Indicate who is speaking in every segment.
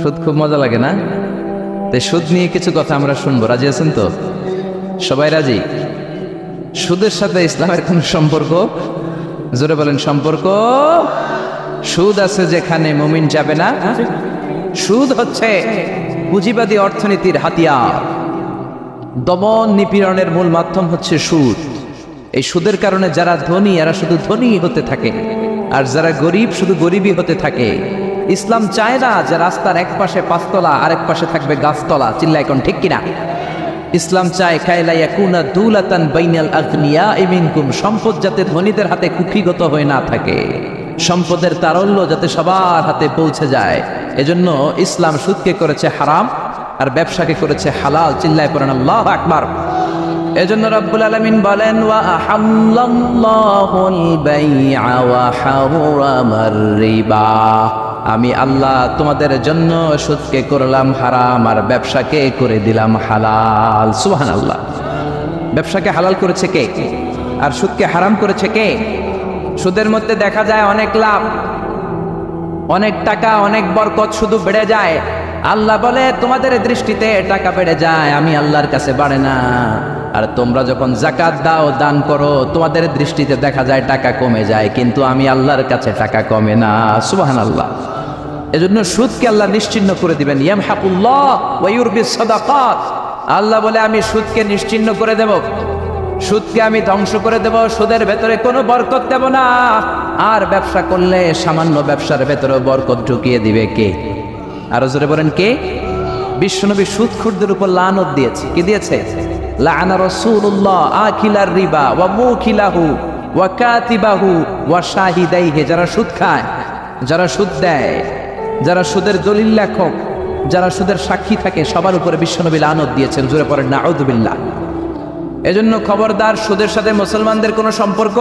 Speaker 1: সুদ খুব মজা লাগে না? তাই সুদ নিয়ে কিছু কথা আমরা শুনবো। রাজি আছেন তো? সবাই রাজি? সুদের সাথে ইসলামের কোন সম্পর্ক? জোরে বলেন, সম্পর্ক। সুদ আছে যেখানে মুমিন যাবে না। সুদ হচ্ছে পুঁজিবাদী অর্থনীতির হাতিয়ার। দমন নিপীড়নের মূল মাধ্যম হচ্ছে সুদ। এই সুদের কারণে যারা ধনী এরা শুধু ধনী হতে থাকে, আর যারা গরিব শুধু গরিবই হতে থাকে। ইসলাম চায় না যে রাস্তার এক পাশে পাঁচতলা আরেক পাশে থাকবে গাছতলা। চিল্লা এখন ঠিক কিনা? ইসলাম চায় কায়লা ইয়াকুনা দুলাতান বাইনাল আগনিয়া মিনকুম, সম্পদ যাতে ধনীদের হাতে কুক্ষিগত হয়ে না থাকে, সম্পদের তারল্য যাতে সবার হাতে পৌঁছে যায়। এজন্য ইসলাম সুদকে করেছে হারাম আর ব্যবসাকে করেছে হালাল। চিল্লায় পড়েন আল্লাহু আকবার। এজন্য রব্বুল আলামিন বলেন, ওয়া আহাল্লাল্লাহুল বাইআ ওয়া হারামার রিবা, আমি আল্লাহ তোমাদের জন্য সুদকে করলাম হারাম আর ব্যবসাকে করে দিলাম হালাল। সুবহানাল্লাহ। ব্যবসাকে হালাল করেছে কে আর সুদকে হারাম করেছে কে? সুদের মধ্যে দেখা যায় অনেক লাভ, অনেক টাকা, অনেক বরকত, শুধু বেড়ে যায়। আল্লাহ বলে তোমাদের দৃষ্টিতে টাকা বেড়ে যায়, আমি আল্লাহর কাছে বাড়ে না। আর তোমরা যখন যাকাত দাও, দান করো, তোমাদের দৃষ্টিতে দেখা যায় টাকা কমে যায়, কিন্তু আমি আল্লাহর কাছে টাকা কমে না। সুবহানাল্লাহ। এজন্য সুদকে আল্লাহ নিশ্চিহ্ন করে দিবেন। ইয়ামহাকুল্লাহ ওয়া ইউরবিস সাদাকাত। আল্লাহ বলে আমি সুদকে নিশ্চিহ্ন করে দেব, সুদকে আমি ধ্বংস করে দেব, সুদের ভেতরে কোনো বরকত দেব না। আর ব্যবসা করলে সামান্য ব্যবসার ভেতরে বরকত ঢুকিয়ে দিবে কে? আরো জোরে বলেন কে? বিশ্বনবী সুদখোরদের উপর লানত দিয়েছে। কি দিয়েছে? লাআনা রাসূলুল্লাহ আকিলার রিবা ওয়া মুকিলাহু ওয়া কাতিবাহু ওয়া শাহিদাইহি। যারা সুদ খায়, যারা সুদ দেয়, যারা সুদের দলিল লেখক, যারা সুদের সাক্ষী থাকে, সবার উপরে বিশ্বনবী লানত দিয়েছেন। জোরে পড়েন নাউযুবিল্লাহ। এজন্য খবরদার, সুদের সাথে মুসলমানদের কোনো সম্পর্ক।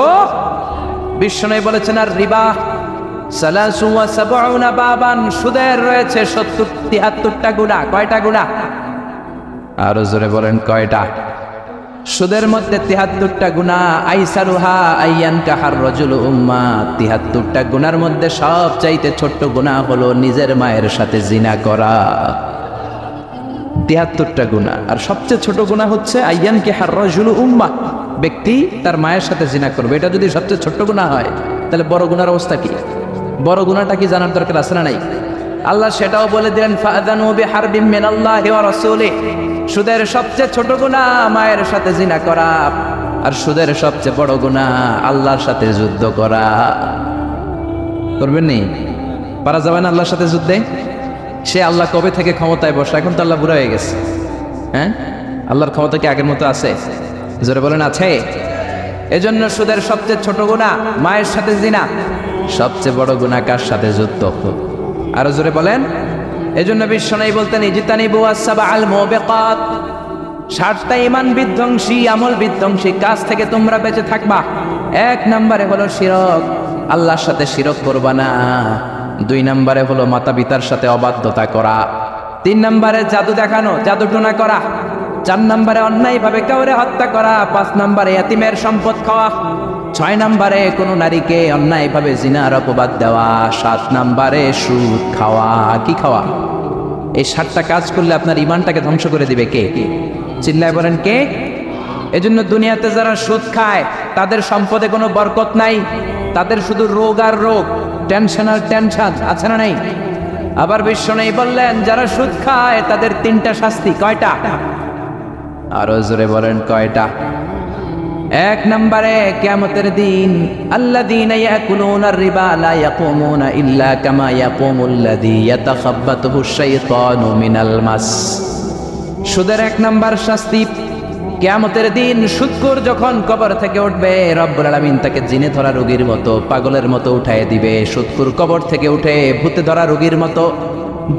Speaker 1: বিশ্বনবী বলেছেন, আর রিবা সালাসু ওয়া সাবউনা বাবান, সুদের রয়েছে 73টা গুনাহ। কয়টা গুনাহ? আরো জোরে বলেন কয়টা? সুদের মধ্যে 73টা গুনাহ। আইসারুহা আইয়ান কাহার রাজুল উম্মা, 73টা গুনার মধ্যে সবচাইতে ছোট্ট গুনাহ হলো নিজের মায়ের সাথে জিনা করা। 73টা গুনাহ, আর সবচেয়ে ছোট গুনাহ হচ্ছে আইয়ান কাহার রাজুল উম্মা, ব্যক্তি তার মায়ের সাথে জিনা করবে। এটা যদি সবচেয়ে ছোট্ট গুনাহ হয়, তাহলে বড় গুনার অবস্থা কি? বড় গুনাহটা কি জানার দরকার আছে না নাই? আল্লাহ সেটাও বলে দিলেন, ফাআযানু বিহারবিম মিনাল্লাহি ওয়া রাসূলিহি। সুদের সবচেয়ে ছোট গুনাহ মায়ের সাথে জিনা করা, আর সুদের সবচেয়ে বড় গুনাহ আল্লাহর সাথে যুদ্ধ করা। করবেন নি? পারা যাবে না আল্লাহর সাথে যুদ্ধে? সে আল্লাহ কবে থেকে ক্ষমতায় বসে? এখন তো আল্লাহ বুড়া হয়ে গেছে। হ্যাঁ, আল্লাহর ক্ষমতা কি আগের মতো আছে? জোরে বলেন আছে। এজন্য সুদের সবচেয়ে ছোট গুনাহ মায়ের সাথে জিনা, সবচেয়ে বড় গুনাহ কার সাথে? যুদ্ধ। আরো জোরে বলেন। এজন্য বিশ্বনবী বলতেন, ইজতানিবু আস-সাবআল মুবিকাত, 7টা ঈমান বিধ্বংসী, আমল বিধ্বংসী কাজ থেকে তোমরা বেঁচে থাকবা। 1 নম্বরে হলো শিরক, আল্লাহর সাথে শিরক করবা না। 2 নম্বরে হলো মাতা পিতার সাথে অবাধ্যতা করা। 3 নম্বরে জাদু দেখানো, জাদুটোনা করা। 4 নম্বরে অন্যায়ভাবে কাউরে হত্যা করা। 5 নম্বরে ইয়াতিমের সম্পদ খাওয়া। 6 নম্বরে কোনো নারীকে অন্যায়ভাবে জিনার অপবাদ দেওয়া। 7 নম্বরে সুদ খাওয়া। কি খাওয়া? এই 7টা কাজ করলে আপনার ইমানটাকে ধ্বংস করে দিবে কে? চিল্লায় বলেন কে? এজন্য দুনিয়াতে যারা সুদ খায় তাদের সম্পদে কোনো বরকত নাই, তাদের শুধু রোগ আর রোগ, টেনশন আর টেনশন। আছে না নাই? আবার বিশ্বনবী বললেন, যারা সুদ খায় তাদের 3টা শাস্তি। কয়টা? আরো জোরে বলেন কয়টা? 1 নম্বরে কিয়ামতের দিন, আল্লাযীনা ইয়াকুলুনার রিবা লা ইয়াকুমুনা ইল্লা কামা ইয়াকুমুল্লাযী ইয়াতাখাব্বাতুহু শাইতানু মিনাল মাস। সুদের 1 নম্বর শাস্তি, কিয়ামতের দিন সুদখোর যখন কবর থেকে উঠবে, রব্বুল আলামিন তাকে জিনে ধরা রোগীর মতো, পাগলের মতো উঠায় দিবে। সুদখোর কবর থেকে উঠে ভূতে ধরা রোগীর মতো,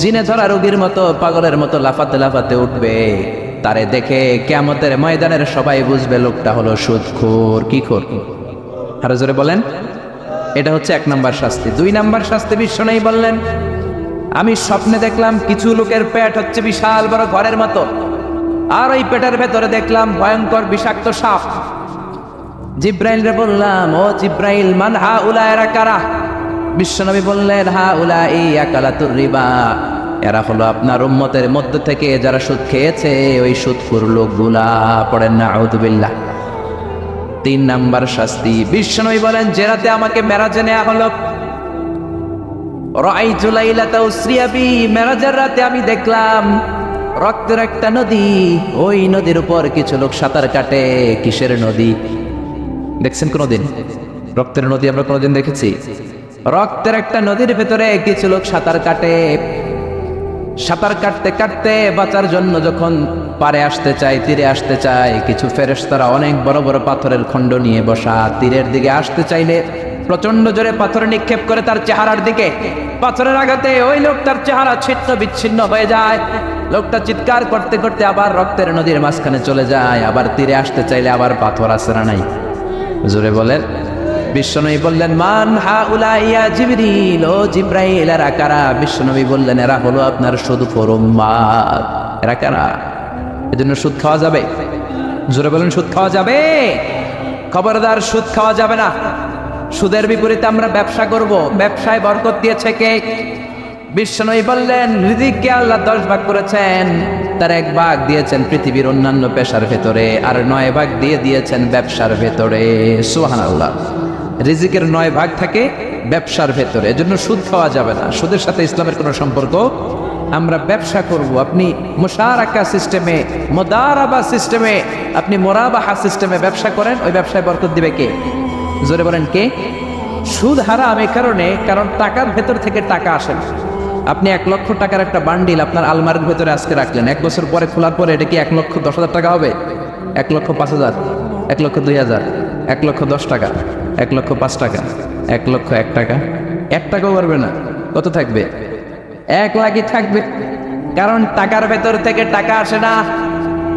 Speaker 1: জিনে ধরা রোগীর মতো, পাগলের মতো লাফাতে লাফাতে উঠবে। তারে দেখে কিয়ামতের ময়দানের সবাই বুঝবে লোকটা হলো সুদখোর। কি খোর? আরো জোরে বলেন। এটা হচ্ছে 1 নম্বর শাস্তি। 2 নম্বর শাস্তি বিশ্বনবী বললেন, আমি স্বপ্নে দেখলাম কিছু লোকের পেট হচ্ছে বিশাল বড় ঘরের মতো, আর ওই পেটের ভেতরে দেখলাম ভয়ঙ্কর বিষাক্ত সাপ। জিব্রাইল বললাম, ও জিব্রাইল, মান হাউলা, এরা কারা? বিশ্বনবী বললেন, হাউলা ইয়াকালাতুর রিবা, এরা হলো আপনার উম্মতের মধ্য থেকে যারা সুদ খেয়েছে ওই সুদখোর লোকগুলা। পড়েন না আউযুবিল্লাহ। 3 নাম্বার শাস্তি, বিশ্বনবী বলেন যে রাতে আমাকে মেরাজে নেওয়া হলো, রাআইতু লাইলাতা উসরিয়া বি, মেরাজের রাতে আমি দেখলাম রক্তের একটা নদী, ওই নদীর উপর কিছু লোক সাঁতার কাটে। কিসের নদী দেখছেন কোনদিন? রক্তের নদী আমরা কোনদিন দেখেছি? রক্তের একটা নদীর ভেতরে কিছু লোক সাঁতার কাটে। সাঁতার কাটতে কাটতে বাঁচার জন্য যখন পারে আসতে চায়, তীরে আসতে চায়, কিছু ফেরেশতারা অনেক বড় বড় পাথরের খণ্ড নিয়ে বসা, তীরের দিকে আসতে চাইলে প্রচন্ড জোরে পাথর নিক্ষেপ করে তার চেহারার দিকে। পাথরের আঘাতে ওই লোকটার চেহারা ছিন্ন বিচ্ছিন্ন হয়ে যায়। লোকটা চিৎকার করতে করতে আবার রক্তের নদীর মাঝখানে চলে যায়। আবার তীরে আসতে চাইলে আবার পাথর আছে না নাই? জোরে বলেন। বিশ্বনবী বললেন মান হাউলাইয়া জিবরিল, ও জিব্রাইল এরা কারা? বিশ্বনবী বললেন এরা হলো আপনার সুদখোর উম্মাত। এরা কারা? এজন্য সুদ খাওয়া যাবে? জোরে বলেন সুদ খাওয়া যাবে? খবরদার, সুদ খাওয়া যাবে না। সুদের বিপরীতে আমরা ব্যবসা করব। ব্যবসায় বরকত দিয়েছে কে? বিশ্বনবী বললেন রিজিককে আল্লাহ 10 ভাগ করেছেন, তার 1 ভাগ দিয়েছেন পৃথিবীর অন্যান্য পেশার ভেতরে, আর 9 ভাগ দিয়ে দিয়েছেন ব্যবসার ভেতরে। সুবহানাল্লাহ। রিজিকের 9 ভাগ থাকে ব্যবসার ভেতরে, এজন্য সুদ খাওয়া যাবে না। সুদের সাথে ইসলামের কোনো সম্পর্ক। আমরা ব্যবসা করব। আপনি মুশারাকা সিস্টেমে, মুদারাবা সিস্টেমে, আপনি মুরাবাহা সিস্টেমে ব্যবসা করেন, ওই ব্যবসায় বরকত দিবে কে? জোরে বলেন কে? সুদ হারাম এই কারণে, কারণ টাকার ভেতর থেকে টাকা আসে না। আপনি 1 লক্ষ টাকার একটা বান্ডিল আপনার আলমারির ভেতরে আজকে রাখলেন, 1 বছর পরে খোলার পরে এটা কি 1,10,000 টাকা হবে? 1,05,000, 1,02,000, 1,10 টাকা, 1,05 টাকা, 1,01 টাকা? 1 টাকাও পারবে না। কত থাকবে? 1 লাখই থাকবে। কারণ টাকার ভেতর থেকে টাকা আসে না।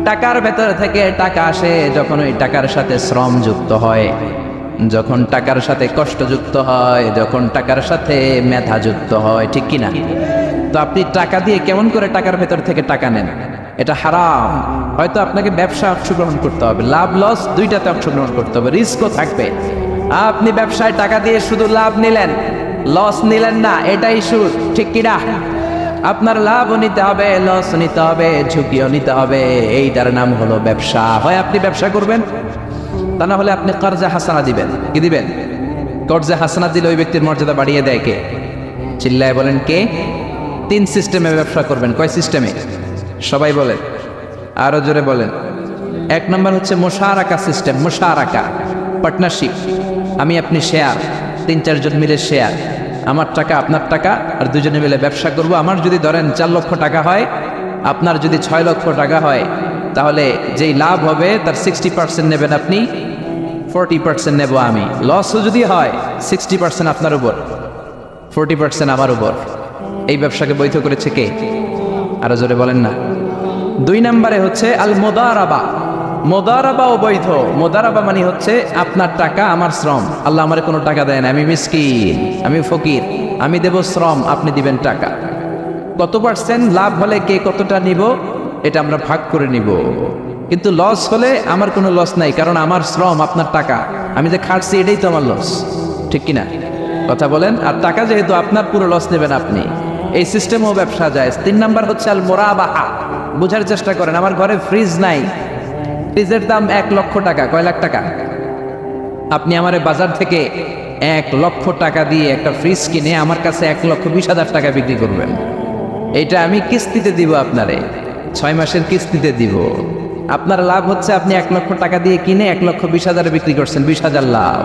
Speaker 1: টাকার ভেতর থেকে টাকা আসে যখন ওই টাকার সাথে শ্রম যুক্ত হয়, যখন টাকার সাথে কষ্ট যুক্ত হয়, যখন টাকার সাথে মেধা যুক্ত হয়। ঠিক কিনা? তো আপনি টাকা দিয়ে কেমন করে টাকার ভেতর থেকে টাকা নেন? এটা হারাম। হয়তো আপনাকে ব্যবসা অংশগ্রহণ করতে হবে, লাভ লস দুইটাতে অংশগ্রহণ করতে হবে, রিস্কও থাকবে। আপনি ব্যবসায় টাকা দিয়ে শুধু লাভ নিলেন, লস নিলেন না, এটাই সুদ। ঠিক কিনা? আপনার লাভও নিতে হবে, লস নিতে হবে, ঝুঁকিও নিতে হবে। এইটার নাম হলো ব্যবসা। হয় আপনি ব্যবসা করবেন, তা না হলে আপনি কর্জা হাসানা দিবেন। কি দিবেন? কর্জা হাসানা দিলে ওই ব্যক্তির মর্যাদা বাড়িয়ে দেয় কে? চিল্লায় বলেন কে? 3 সিস্টেমে ব্যবসা করবেন। কয় সিস্টেমে? সবাই বলেন, আরো জোরে বলেন। 1 নম্বর হচ্ছে মুশারাকা সিস্টেম। মুশারাকা, পার্টনারশিপ। আমি আপনি শেয়ার, 3-4 জন মিলে শেয়ার, আমার টাকা আপনার টাকা, আর দুজনে মিলে ব্যবসা করব। আমার যদি ধরেন 4 লক্ষ টাকা হয়, আপনার যদি 6 লক্ষ টাকা হয়, তাহলে যেই লাভ হবে তার 60% নেবেন আপনি, 40% নেব আমি। লসও যদি হয় 60% আপনার উপর, 40% আমার উপর। এই ব্যবসাকে বৈধ করেছে কে? আরো জোরে বলেন না। 2 নম্বরে হচ্ছে আল মুদারাবা। মুদারাবাও বৈধ। মুদারাবা মানে হচ্ছে আপনার টাকা আমার শ্রম। আল্লাহ আমারে কোনো টাকা দেয় না, আমি মিসকিন, আমি ফকির, আমি দেব শ্রম, আপনি দিবেন টাকা। কত পার্সেন্ট লাভ হলে কে কতটা নিব এটা আমরা ভাগ করে নিব। কিন্তু লস হলে আমার কোনো লস নাই, কারণ আমার শ্রম আপনার টাকা, আমি যে খাটছি এটাই তো আমার লস। ঠিক কিনা? কথা বলেন। আর টাকা যেহেতু আপনার, পুরো লস নেবেন আপনি। এই সিস্টেমও ব্যবসা যায়। 3 নাম্বার হচ্ছে আল মুরাবাহা। বোঝার চেষ্টা করেন। আমার ঘরে ফ্রিজ নাই, ফ্রিজের দাম 1 লক্ষ টাকা। কয় লাখ টাকা? আপনি আমারে বাজার থেকে 1 লক্ষ টাকা দিয়ে একটা ফ্রিজ কিনে আমার কাছে 1,20,000 টাকা বিক্রি করবেন। এটা আমি কিস্তিতে দিব আপনারে, 6 মাসের কিস্তিতে দিব। আপনার লাভ হচ্ছে আপনি 1 লক্ষ টাকা দিয়ে কিনে 1,20,000 বিক্রি করছেন, 20,000 লাভ।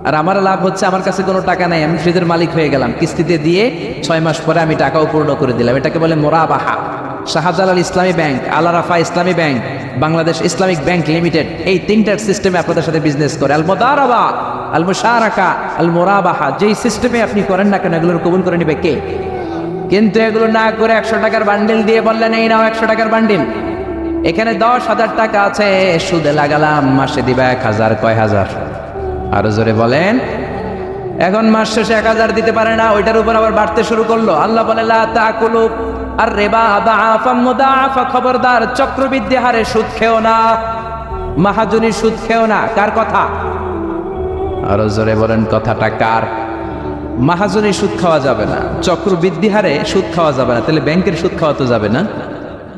Speaker 1: আর আমার লাভ হচ্ছে আমার কাছে কোনো টাকা নাই, আমি ফ্রিজের মালিক হয়ে গেলাম, কিস্তিতে দিয়ে 6 মাস পরে আমি টাকাও পূর্ণ করে দিলাম। এটাকে বলে মুরাবাহা। শাহজালাল ইসলামী ব্যাংক, আল রাফা ইসলামী bank, Bangladesh Islamic bank limited, এই 3টার সিস্টেমে আপনাদের সাথে বিজনেস করে। আল মুদারাবা, আল মুশারাকা, আল মুরাবাহা, যেই সিস্টেমে আপনি করেন না কেন এগুলোর কবুল করে নিবে কে? কিন্তু এগুলো না করে 100 টাকার বান্ডিল দিয়ে বললেন এই নাও 100 টাকার বান্ডিল, এখানে 10,000 টাকা আছে, সুদে লাগালাম, মাসে দিবা 1,000। কয় হাজার? আরো জোরে বলেন। এখন মাস শেষে 1,000 দিতে পারে না, ওইটার উপর আবার বাড়তে শুরু করলো। আল্লাহ বলে লা তাকুলু আর রিবা আদাআফাম মুদাআফা। খবরদার, চক্রবৃদ্ধি হারে সুদ খেও না, মাহাজনী সুদ খেও না। কার কথা? আরো জোরে বলেন, কথাটা কার? মাহাজনী সুদ খাওয়া যাবে না, চক্রবৃদ্ধি হারে সুদ খাওয়া যাবে না, তাহলে ব্যাংকের সুদ খাওয়া তো যাবে না?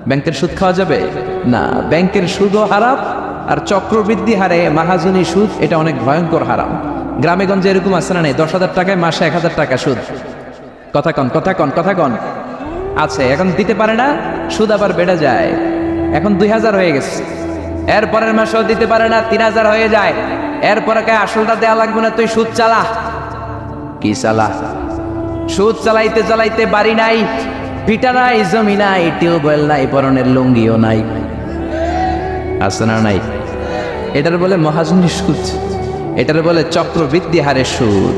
Speaker 1: ব্যাংকের সুদ খাওয়া যাবে না, ব্যাংকের সুদও হারাম, আর চক্রবৃদ্ধি হারে মাহাজনী সুদ এটা অনেক ভয়ঙ্কর হারাম। গ্রামে গঞ্জে এরকম আছে না নেই? 10,000 টাকায় মাসে 1,000 টাকা সুদ। কথা কন আছে। এখন দিতে পারে না, সুদ আবার বেড়ে যায়। এখন 2,000 হয়ে গেছে, এরপরের মাসেও দিতে পারে না, 3,000 হয়ে যায়। এরপরে আসলটা দেওয়া লাগবে না, তুই সুদ চালা। কি চালা? সুদ চালাইতে চালাইতে বাড়ি নাই, ভিটা নাই, জমি নাই, টিউবওয়েল নাই, পরনের লুঙ্গিও নাই। আছে না নাই? এটার বলে মহাজনী সুদ, এটার বলে চক্রবৃদ্ধি হারে সুদ।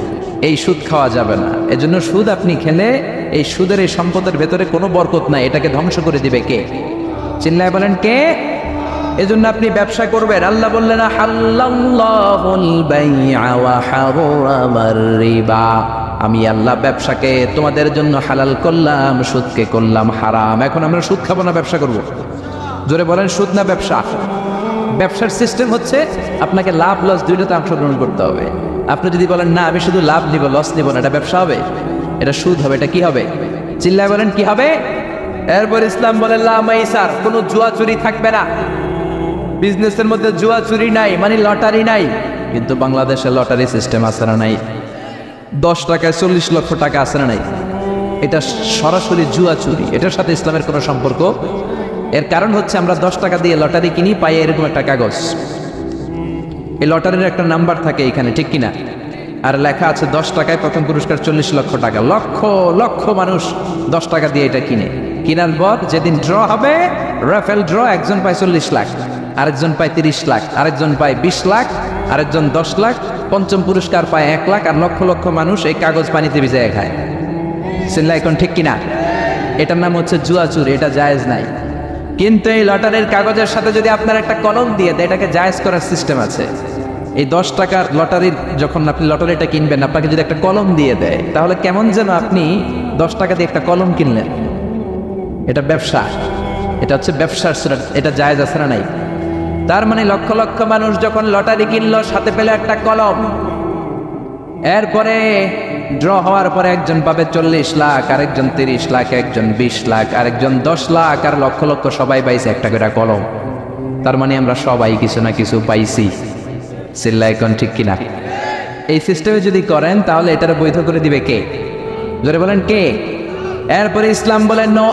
Speaker 1: এই সুদ খাওয়া যাবে না। এজন্য সুদ আপনি খেলে এই সুদের এই সম্পদের ভেতরে কোনো বরকত নাই, এটাকে ধ্বংস করে দিবে কে? চিল্লায় বলেন কে? এজন্য আপনি ব্যবসা করবেন। আল্লাহ বললেন হাল্লাল্লাহুল বাই'a ওয়া হারামার রিবা, আমি আল্লাহ ব্যবসাকে তোমাদের জন্য হালাল করলাম, সুদকে করলাম হারাম। এখন আমরা সুদ খাবো না, ব্যবসা করব। জোরে বলেন, সুদ না ব্যবসা? ব্যবসার সিস্টেম হচ্ছে আপনাকে লাভ লস দুইটাতে অংশগ্রহণ করতে হবে। আপনি যদি বলেন না আমি শুধু লাভ নিব, লস নিব না, এটা ব্যবসা হবে? এটা সুদ হবে। এটা কি হবে? চিল্লায় বলেন কি হবে? এরপর ইসলাম বলে লা মাইসার, কোনো জুয়া চুরি থাকবে না। বিজনেসের মধ্যে জুয়া চুরি নাই, মানে লটারি নাই। কিন্তু বাংলাদেশে লটারি সিস্টেম আছে না নাই? 10 টাকায় 40 লক্ষ টাকা আছে না নাই? এটা সরাসরি জুয়া চুরি, এটার সাথে ইসলামের কোনো সম্পর্ক। এর কারণ হচ্ছে আমরা 10 টাকা দিয়ে লটারি কিনি, পাই এরকম একটা কাগজ, এই লটারির একটা নাম্বার থাকে এখানে, ঠিক কিনা? আর লেখা আছে 10 টাকায় প্রথম পুরস্কার 40 লক্ষ টাকা। লক্ষ লক্ষ মানুষ 10 টাকা দিয়ে এটা কিনে। কিনার পর যেদিন ড্র হবে, রাফেল ড্র, একজন পায় 40 লাখ, আরেকজন পায় 30 লাখ, আরেকজন পায় 20 লাখ, আরেকজন 10 লাখ, পঞ্চম পুরস্কার পায় 1 লাখ, আর লক্ষ লক্ষ মানুষ এই কাগজ পানিতে ভিজায় খায়। চিল্লা এখন ঠিক কিনা? এটার নাম হচ্ছে জুয়া চুরি, এটা জায়েজ নাই। কিন্তু এই লটারির কাগজের সাথে যদি আপনার একটা কলম দিয়ে দেয়, এটাকে জায়েজ করার সিস্টেম আছে। এই 10 টাকার লটারির, যখন আপনি লটারিটা কিনবেন, আপনাকে যদি একটা কলম দিয়ে দেয়, তাহলে কেমন যেন আপনি 10 টাকা দিয়ে একটা কলম কিনলেন। এটা ব্যবসা, এটা হচ্ছে ব্যবসার সুরাত, এটা জায়েজ আছে না নাই? তার মানে লক্ষ লক্ষ মানুষ যখন লটারি কিনলো, সাথে পেলে একটা কলম। এরপরে ড্র হওয়ার পরে একজন পাবে 40 লাখ, আরেকজন 30 লাখ, একজন 20 লাখ, আরেকজন 10 লাখ, আর লক্ষ লক্ষ সবাই পাইছে একটা করে কলম। তার মানে আমরা সবাই কিছু না কিছু পাইছি। চিল্লা এখন ঠিক কিনা? এই সিস্টেমে যদি করেন, তাহলে এটার বৈধ করে দিবে কে? জোরে বলেন কে? এরপরে ইসলাম বলেন নো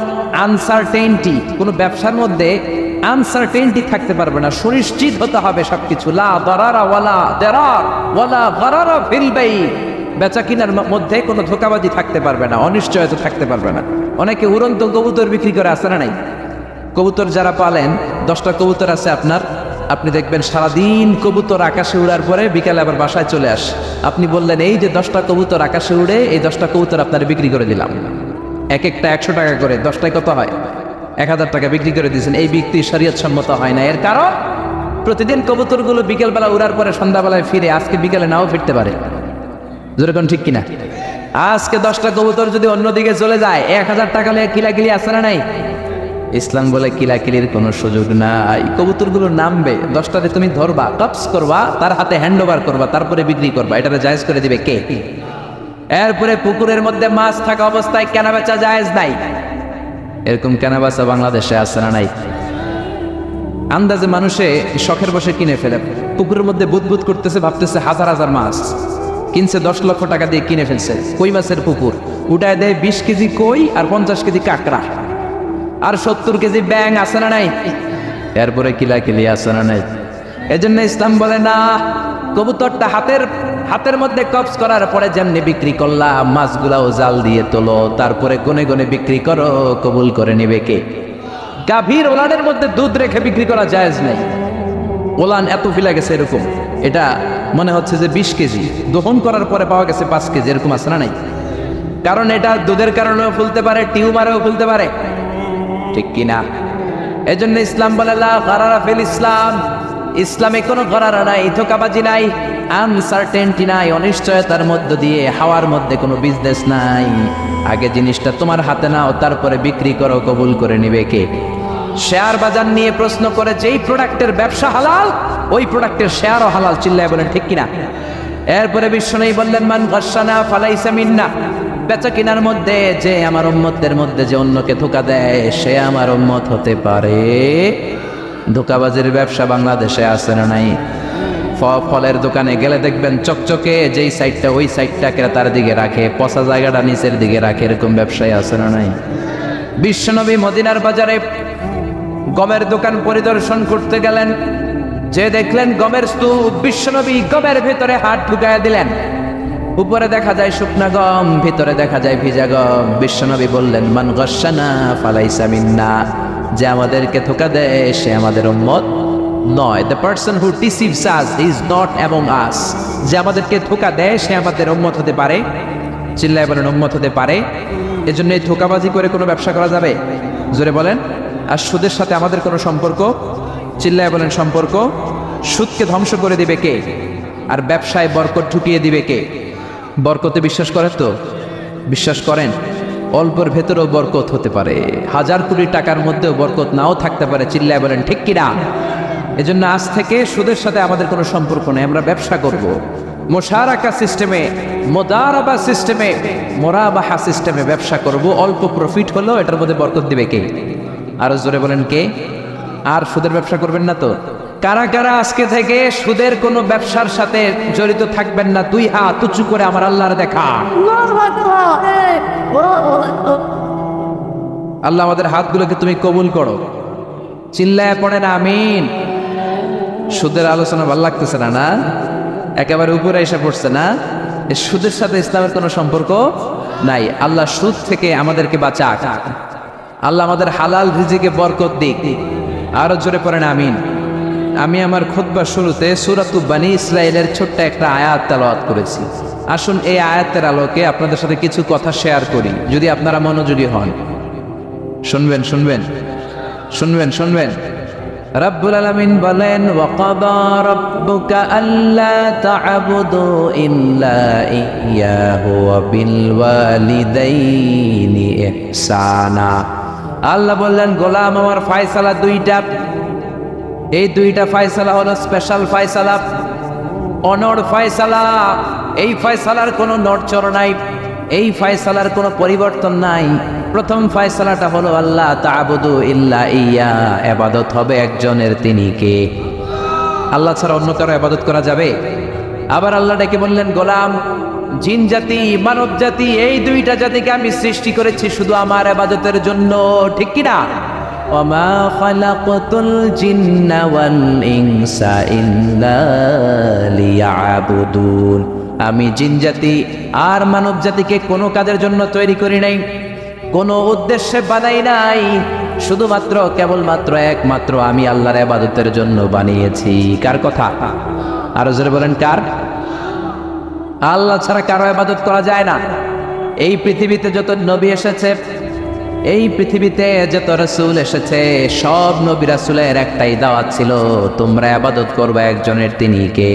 Speaker 1: আনসার্টেনটি, কোনো ব্যবসার মধ্যে আনসার্টেনটি থাকতে পারবে না, সুনিশ্চিত হতে হবে সবকিছু। লা দারারা ওয়ালা দারার ওয়ালা গারারা ফিল বাই, বেচা কিনার মধ্যে কোনো ধোঁকাবাজি থাকতে পারবে না, অনিশ্চয়তা থাকতে পারবে না। অনেকে উড়ন্ত কবুতর বিক্রি করে, আছে না নাই? কবুতর যারা পালেন, 10টা কবুতর আছে আপনার, আপনি দেখবেন সারাদিন কবুতর আকাশে উড়ার পরে বিকালে আবার বাসায় চলে আসে। আপনি বললেন এই যে 10টা কবুতর আকাশে উড়ে, এই 10টা কবুতর আপনার বিক্রি করে দিলাম, এক একটা 100 টাকা করে, 10টায় কত হয়? 1000 টাকা বিক্রি করে দিয়েছেন। এই বিক্রি শরীয়ত সম্মত হয় না। এর কারণ প্রতিদিন কবুতরগুলো বিকেলবেলা উড়ার পরে সন্ধ্যাবেলায় ফিরে, আজকে বিকেলে নাও ফিরতে পারে। যেরকম ঠিক কিনা? আজকে 10টা কবুতর যদি অন্যদিকে চলে যায়, 1000 টাকা নিয়ে কিলাকিলি আছে না নাই? ইসলাম বলে কিলাকিলির কোনো সুযোগ নাই। কবুতরগুলো নামবে, 10টাতে তুমি ধরবা, টপস করবা, তার হাতে হ্যান্ড ওভার করবা, তারপরে বিক্রি করবা। এটারে জায়েজ করে দিবে কে? এরপরে পুকুরের মধ্যে মাছ থাকা অবস্থায় কেনা বেচা জায়েজ নাই। এরকম কেনা বেচা বাংলাদেশে আছে না নাই? আন্দাজে মানুষে শখের বসে কিনে ফেলে, পুকুরের মধ্যে বুদবুদ করতেছে, ভাবতেছে হাজার হাজার মাছ কিনছে, 10 লক্ষ টাকা দিয়ে কিনে ফেলছে। কই মাছের পুকুর, উঠায় দেয় 20 কেজি কই আর 50 কেজি কাঁকড়া আর 70 কেজি ব্যাং, আছে না নাই? এরপরে কিলাকিলি আছে না নাই? এজন্য ইসলাম বলে না, কবুতরটা হাতের মধ্যে কবজ করার পরে যেমনি বিক্রি করলা, মাছগুলাও জাল দিয়ে তোলো, তারপরে গনে গনে বিক্রি করো, কবুল করে নিবে কে? গাভীর ওলানের মধ্যে দুধ রেখে বিক্রি করা জায়েজ নাই। ওলান এত ফিলা গেছে এরকম, এটা মনে হচ্ছে যে 20 কেজি, দহন করার পরে পাওয়া গেছে 5 কেজি, এরকম আছে না নাই? কারণ এটা দুধের কারণেও ফুলতে পারে, টিউমারেও ফুলতে পারে, ঠিক কিনা? এজন্য ইসলাম বলে লা গারারা ফিল ইসলাম, ইসলামে কোনো গরারা নাই, ধোঁকাবাজি নাই, আনসার্টেনটি নাই, অনিশ্চয়তার মধ্য দিয়ে, হাওয়ার মধ্যে কোনো বিজনেস নাই। আগে জিনিসটা তোমার হাতে নাও, তারপরে বিক্রি করো, কবুল করে নিবে কে? শেয়ার বাজার নিয়ে প্রশ্ন করে, যেই প্রোডাক্টের ব্যবসা হালাল, ওই প্রোডাক্টের শেয়ারও হালাল। চিল্লায় বলেন ঠিক কিনা? এরপরে বিশ্বনবী বললেন, মান গাশশানা ফালাইসা মিন্না, বেচা কিনার মধ্যে যে আমার উম্মতদের মধ্যে যে অন্যকে ধোঁকা দেয় সে আমার উম্মত হতে পারে। ধোঁকাবাজির ব্যবসা বাংলাদেশে আছে না নাই? ফলের দোকানে গেলে দেখবেন চকচকে যেই সাইডটা ওই সাইডটা ক্রেতার দিকে রাখে, পচা জায়গাটা নিচের দিকে রাখে, এরকম ব্যবসায় আছে না নাই? বিশ্বনবী মদিনার বাজারে গমের দোকান পরিদর্শন করতে গেলেন, যে দেখলেন গমের স্তূপ, বিশ্বনবী গমের ভেতরে হাত ঢুকায় দিলেন। উপরে দেখা যায় শুকনা গম, ভিতরে দেখা যায় ভিজা গম। বিশ্বনবী বললেন, মান গাশশানা ফালাইসা মিন্না, যে আমাদেরকে ধোঁকা দেয় সে আমাদের উম্মত নয়। The person who deceives us is not among আস, যে আমাদেরকে ধোঁকা দেয় সে আমাদের উম্মত হতে পারে। চিল্লায় বলেন উম্মত হতে পারে। এজন্য এই ধোঁকাবাজি করে কোনো ব্যবসা করা যাবে? জোরে বলেন। আর সুদের সাথে আমাদের কোনো সম্পর্ক? চিল্লায় বলেন সম্পর্ক। সুদকে ধ্বংস করে দিবে কে? আর ব্যবসায় বরকত ঢুকিয়ে দিবে কে? বরকতে বিশ্বাস করেন তো? বিশ্বাস করেন? অল্পের ভেতরেও বরকত হতে পারে, 1000 কোটি টাকার মধ্যেও বরকত নাও থাকতে পারে। চিল্লায় বলেন ঠিক কিনা? এজন্য আজ থেকে সুদের সাথে আমাদের কোনো সম্পর্ক নেই, আমরা ব্যবসা করব মুশারাকা সিস্টেমে, মুদারাবা সিস্টেমে, মুরাবাহা সিস্টেমে ব্যবসা করব। অল্প প্রফিট হলো এটার মধ্যে বরকত দিবে কে? আরো জোরে বলেন কে? আর সুদের ব্যবসা করবেন না তো? কারা কারা আজকে থেকে সুদের কোনো ব্যবসার সাথে জড়িত থাকবেন না? 2 হাত উঁচু করে আমার আল্লাহর দেখা। আল্লাহ আমাদের হাতগুলোকে তুমি কবুল করো। চিল্লায় পড়েন আমিন। সুদের আলোচনা ভালো লাগতেছে না? না একেবারে উপরে এসে পড়ছে না? এই সুদের সাথে ইসলামের কোনো সম্পর্ক নাই। আল্লাহ সুদ থেকে আমাদেরকে বাঁচাক। আল্লাহ আমাদের হালাল রিজিকে বরকত দিক। আরো জোরে পড়েন আমিন। আমি আমার খুতবার শুরুতে সূরাতুল বনী ইসরাঈলের ছোট্ট একটা আয়াত তেলাওয়াত করেছি। আসুন এই আয়াতের আলোকে আপনাদের সাথে কিছু কথা শেয়ার করি, যদি আপনারা মনোযোগী হন। শুনবেন শুনবেন শুনবেন শুনবেন। রব্বুল আলামিন বলেন, ওয়াকাদা রাব্বুকা আল্লা তা'বুদু ইল্লা ইয়্যাহু ওয়া বিল ওয়ালিদাইনি ইহসানা। আল্লাহ বললেন, গোলাম আমার ফয়সালা 2টা। এই 2টা ফয়সালা হলো স্পেশাল ফয়সালা, অনড় ফয়সালা। এই ফয়সালার কোনো নড়চড় নাই, এই ফয়সালার কোনো পরিবর্তন নাই। প্রথম ফয়সালাটা হলো আল্লাহ তা'বুদু ইল্লা ইয়্যা, ইবাদত হবে একজনের, তিনি কে? আল্লাহ ছাড়া অন্য কারো ইবাদত করা যাবে? আবার আল্লাহ ডেকে বললেন, গোলাম জিন জাতি মানব জাতি এই 2টা জাতিকে আমি সৃষ্টি করেছি শুধু আমার ইবাদতের জন্য, ঠিক কি না? ওয়ামা খালাকতুল জিন্না ওয়াল ইনসা ইল্লা লিয়াবুদুন। আমি জিন জাতি আর মানব জাতিকে কোনো কাজের জন্য তৈরি করি নাই, কোনো উদ্দেশ্যে বানাই নাই, শুধুমাত্র কেবলমাত্র একমাত্র আমি আল্লাহর ইবাদতের জন্য বানিয়েছি। কার কথা? আরো জোরে বলেন কার? আল্লাহ ছাড়া কারো ইবাদত করা যায় না। এই পৃথিবীতে যত নবী এসেছে, এই পৃথিবীতে যত রাসূল এসেছে, সব নবী রাসূলের একটাই দাওয়াত ছিল, তোমরা ইবাদত করবে একজনের, তিনি কে?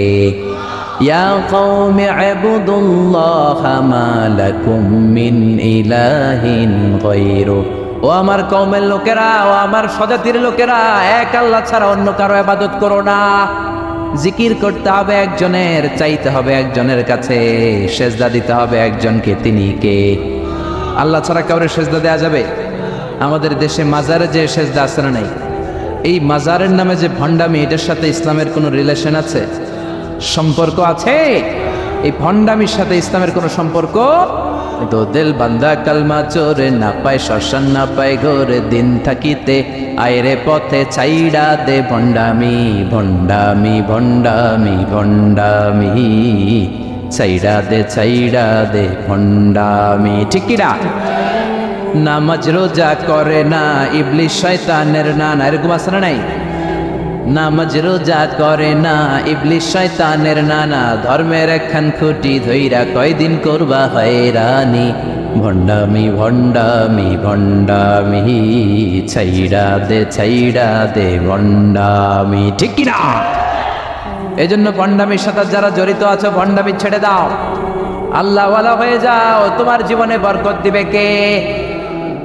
Speaker 1: ইয়া কওমি ইবুদুল্লাহা মা লাকুম মিন ইলাহিন গায়রু। ও আমার কওমের লোকেরা, ও আমার স্বজাতির লোকেরা, এক আল্লাহ ছাড়া অন্য কারো ইবাদত করো না। জিকির করতে হবে একজনের, চাইতে হবে একজনের কাছে, সেজদা দিতে হবে একজনকে, তিনি কে? আল্লাহ ছাড়া কাউরে সেজদা দেয়া যাবে? আমাদের দেশে মাজারে যে সেজদা আছে না নাই, এই মাজারের নামে যে ভণ্ডামি, এটার সাথে ইসলামের কোনো রিলেশন আছে? সম্পর্ক আছে? এই ভণ্ডামির সাথে ইসলামের কোনো সম্পর্ক? তো দিল বান্দা কালমা চোরে, না পায় শ্মশান না পায় ঘরে, দিন থাকিতে আয়রে পথে ছাইড়া দে ভণ্ডামি ভণ্ডামি ভণ্ডামি ভণ্ডামি, ছাইড়া দে ভণ্ডামি, ঠিক কি না? নামাজ রোজা করে না ইবলিস শয়তানের নানা, এরকম আছে না নাই? নামাজ রোজা করে না ইবলিস শয়তানের নানা, ধর্মের একখান খুঁটি ধইরা কয়দিন করবা হয়রানি, ভণ্ডামি ভণ্ডামি ভণ্ডামি, ছাইড়া দে ভণ্ডামি, ঠিক কি না? এই জন্য ভণ্ডামির সাথে যারা জড়িত আছো, ভণ্ডামি ছেড়ে দাও, আল্লাহওয়ালা হয়ে যাও। তোমার জীবনে বরকত দিবে কে?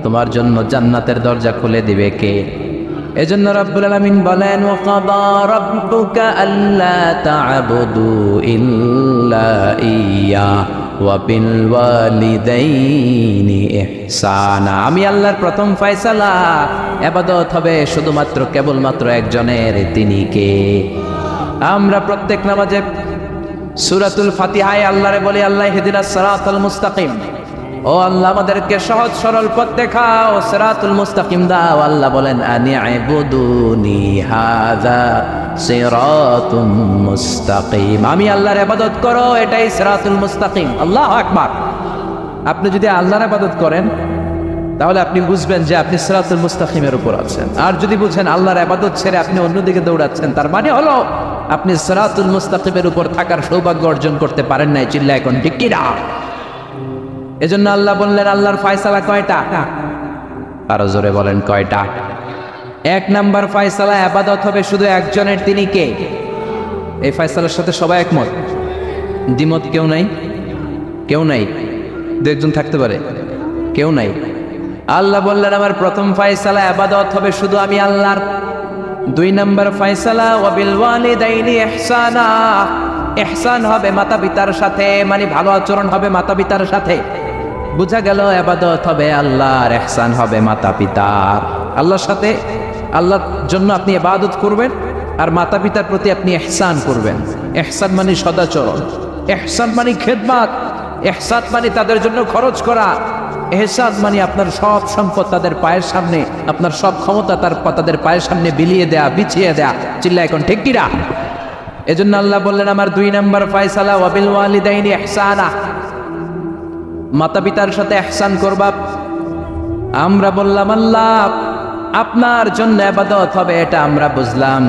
Speaker 1: তোমার জন্য জান্নাতের দরজা খুলে দিবে কে? এজন্য রব্বুল আলামিন বলেন ওয়াকাদা রাব্বুকা আল্লা তা'বুদু ইল্লা ইয়্যা ওয়া বিল ওয়ালিদাইনি ইহসানা। আমি আল্লাহর প্রথম ফয়সালা, ইবাদত হবে শুধুমাত্র কেবলমাত্র একজনের, তিনি কে? আমরা প্রত্যেক নামাজে সূরাতুল ফাতিহায় আল্লাহরে বলি আল্লাহ ইহদিনাস সিরাতাল মুস্তাকিম, ও আল্লাহ আমাদেরকে সহজ সরল পথ দেখাও, সিরাতুল মুস্তাকিম দাও। আল্লাহ বলেন আনি'বুদুনি হাযা সিরাতুম মুস্তাকিম, আমি আল্লাহর ইবাদত করো, এটাই সিরাতুল মুস্তাকিম। আল্লাহু আকবার। আপনি যদি আল্লাহর ইবাদত করেন তাহলে আপনি বুঝবেন যে আপনি সিরাতুল মুস্তাকিমের উপর আছেন। আর যদি বুঝেন আল্লাহর ইবাদত ছেড়ে আপনি অন্যদিকে দৌড়াচ্ছেন, তার মানে হলো আপনি সিরাতুল মুস্তাকিমের উপর থাকার সৌভাগ্য অর্জন করতে পারেন নাই। চিল্লায় এখন ঠিক কি না? এজন্য আল্লাহ বললেন আল্লাহর ফয়সালা কয়টা? আরো জোরে বলেন কয়টা? এক নাম্বার ফয়সালা, ইবাদত হবে শুধু একজনের, তিনি কে? এই ফয়সালার সাথে সবাই একমত? দ্বিমত কেউ নাই? কেউ নাই? দু একজন থাকতে পারে, কেউ নাই। আল্লাহ বললেন আমার প্রথম ফয়সালা, ইবাদত হবে শুধু আমি আল্লাহর। দুই নাম্বার ফয়সালা ওয়া বিল ওয়ালিদাইনি ইহসানা, ইহসান হবে মাতা পিতার সাথে, মানে ভালো আচরণ হবে মাতা পিতার সাথে। বুঝা গেল ইবাদত হবে আল্লাহর, ইহসান হবে মাতা পিতার। আল্লাহর সাথে, আল্লাহর জন্য আপনি ইবাদত করবেন আর মাতা পিতার প্রতি আপনি ইহসান করবেন। ইহসান মানে সদাচরণ, ইহসান মানে খেদমত, ইহসান মানে তাদের জন্য খরচ করা, ইহসান মানে আপনার সব সম্পদ তাদের পায়ের সামনে, আপনার সব ক্ষমতা তাদের পায়ের সামনে বিলিয়ে দেয়া, বিছিয়ে দেয়া। চিল্লা এখন ঠিক কিনা? এজন্য আল্লাহ বললেন আমার দুই নাম্বার ফয়সালা ওয়া বিল ওয়ালিদাইনি ইহসানা, মাতা পিতার সাথে ইহসান করবা। আমরা বললাম আল্লাহ আপনার জন্য ইবাদত হবে, এটা আমরা বুঝলাম,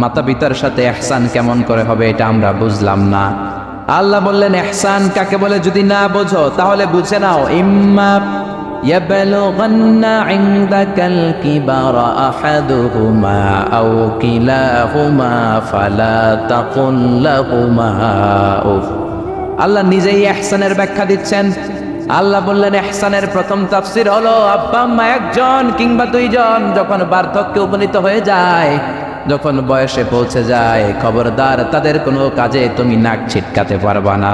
Speaker 1: মাতা পিতার সাথে ইহসান কেমন করে হবে এটা আমরা বুঝলাম না। আল্লাহ বললেন ইহসান কাকে বলে যদি না বোঝো তাহলে বুঝে নাও, ইম্মা ইয়াবলুগান্না ইনদাকাল কিবারা আহাদুহুমা আও কিলাহুমা ফালা তাকুল লাহুমা উফ। আল্লাহ নিজেই ইহসানের ব্যাখ্যা দিচ্ছেন। আল্লাহ বললেন ইহসানের প্রথম তাফসীর হলো আব্বা আম্মা একজন কিংবা দুইজন যখন বার্ধক্যে উপনীত হয়ে যায়, যখন বয়সে পৌঁছে যায়, খবরদার তাদের কোনো কাজে তুমি নাক ছিটকাতে পারবা না,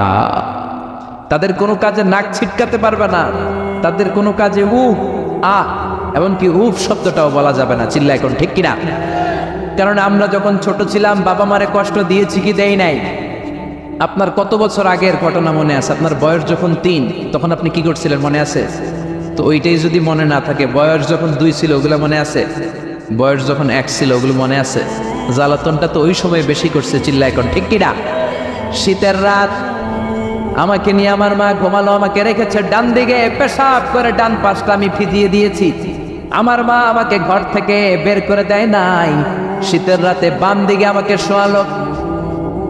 Speaker 1: তাদের কোনো কাজে নাক ছিটকাতে পারবে না, তাদের কোনো কাজে উফ আহ এমনকি উফ শব্দটাও বলা যাবে না। চিল্লা এখন ঠিক কিনা? কারণ আমরা যখন ছোট ছিলাম বাবা মারে কষ্ট দিয়েছি কি দেই নাই? আপনার কত বছর আগের ঘটনা মনে আছে? আপনার বয়স যখন 3 তখন আপনি কি করছিলেন মনে আছে? তো ওইটাই যদি মনে না থাকে, বয়স যখন 2 ছিল ওগুলো মনে আছে? বয়স যখন 1 ছিল ওগুলো মনে আছে? জ্বালাতনটা তো ওই সময় বেশি করছে। চিল্লা এখন ঠিক কিনা? শীতের রাত, আমাকে নিয়ে আমার মা ঘুমালো, আমাকে রেখেছে ডান দিকে, পেশাব করে ডান পাশটা আমি ভিজিয়ে দিয়েছি। আমার মা আমাকে ঘর থেকে বের করে দেয় নাই, শীতের রাতে বাম দিকে আমাকে শোয়ালো।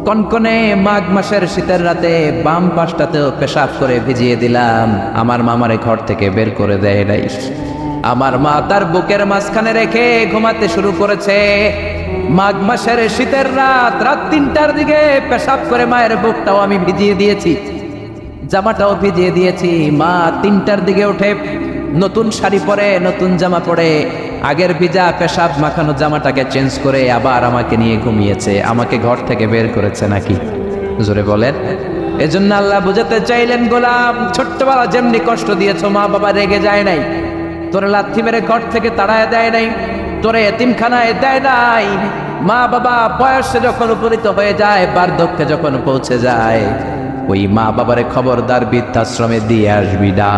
Speaker 1: কনকনে মাঘ মাসের শীতের রাতে বাম পাশটাতেও পেশাব করে ভিজিয়ে দিলাম, আমার মা আমারে ঘর থেকে বের করে দেয় নাই। আমার মা তার বুকের মাঝখানে রেখে ঘুমাতে শুরু করেছে। মাঘ মাসের শীতের রাত, রাত 3টার দিকে পেশাব করে মায়ের বুকটাও আমি ভিজিয়ে দিয়েছি, জামাটাও ভিজিয়ে দিয়েছি। মা 3টার দিকে উঠে নতুন শাড়ি পরে, নতুন জামা পরে, আগের ভিজা পেশাব মাখানো জামাটাকে চেঞ্জ করে আবার আমাকে নিয়ে ঘুমিয়েছে। আমাকে ঘর থেকে বের করেছে নাকি? জোরে বলেন। এজন্য আল্লাহ বুঝাতে চাইলেন গোলাম, ছোট্টবেলা যেমনি কষ্ট দিয়েছো মা বাবা রেগে যায় নাই, তোরে লাথি মেরে ঘর থেকে তাড়ায় দেয় নাই, তোরে এতিমখানায় দেয় নাই। মা বাবা বয়সে যখন উপনীত হয়ে যায়, বার্ধক্যে যখন পৌঁছে যায়, ওই মা বাবারে খবরদার বৃদ্ধাশ্রমে দিয়ে আসবি না।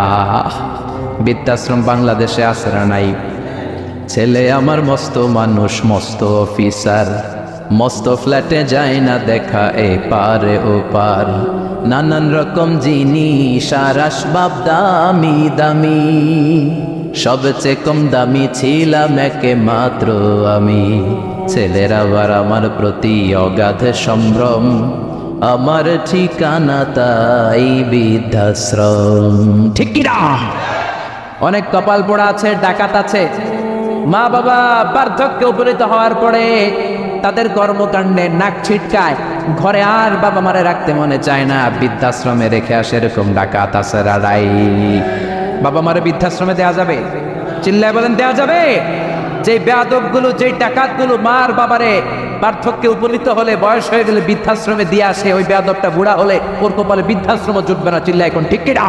Speaker 1: বৃদ্ধাশ্রম বাংলাদেশে আছে না নাই? ছেলে আমার মস্ত মানুষ, মস্ত অফিসার, মস্ত ফ্ল্যাটে যায় না দেখা এ পারে ও পার, নানান রকম জিনিস আর আসবাব দামি দামি, সবচেয়ে কম দামি ছিলাম একে মাত্র আমি। ছেলের আবার আমার প্রতি অগাধ সম্ভ্রম, আমার ঠিকানা তাই বৃদ্ধাশ্রম। ঠিক কিনা? অনেক কপাল পোড়া আছে, ডাকাত আছে। মা বাবা বার্ধক্যে উপনীত হওয়ার পরে তাদের কর্মকাণ্ডে নাক ছিটকায়, ঘরে আর বাবা মারে রাখতে মনে চায় না, বৃদ্ধাশ্রমে রেখে আসে। এরকম ডাকাত আছে রাড়াই। বাবা মারে বৃদ্ধাশ্রমে দেয়া যাবে? চিল্লায় বলেন দেয়া যাবে? যে বেয়াদবগুলো, যে ডাকাতগুলো মার বাবারে পার্থক্যে উপনীত হলে, বয়স হয়ে গেলে বৃদ্ধাশ্রমে দিয়ে আসে, ওই বেয়াদবটা বুড়া হলে ওর কপালে বৃদ্ধাশ্রম জুটবে না। চিল্লা এখন ঠিক কিনা?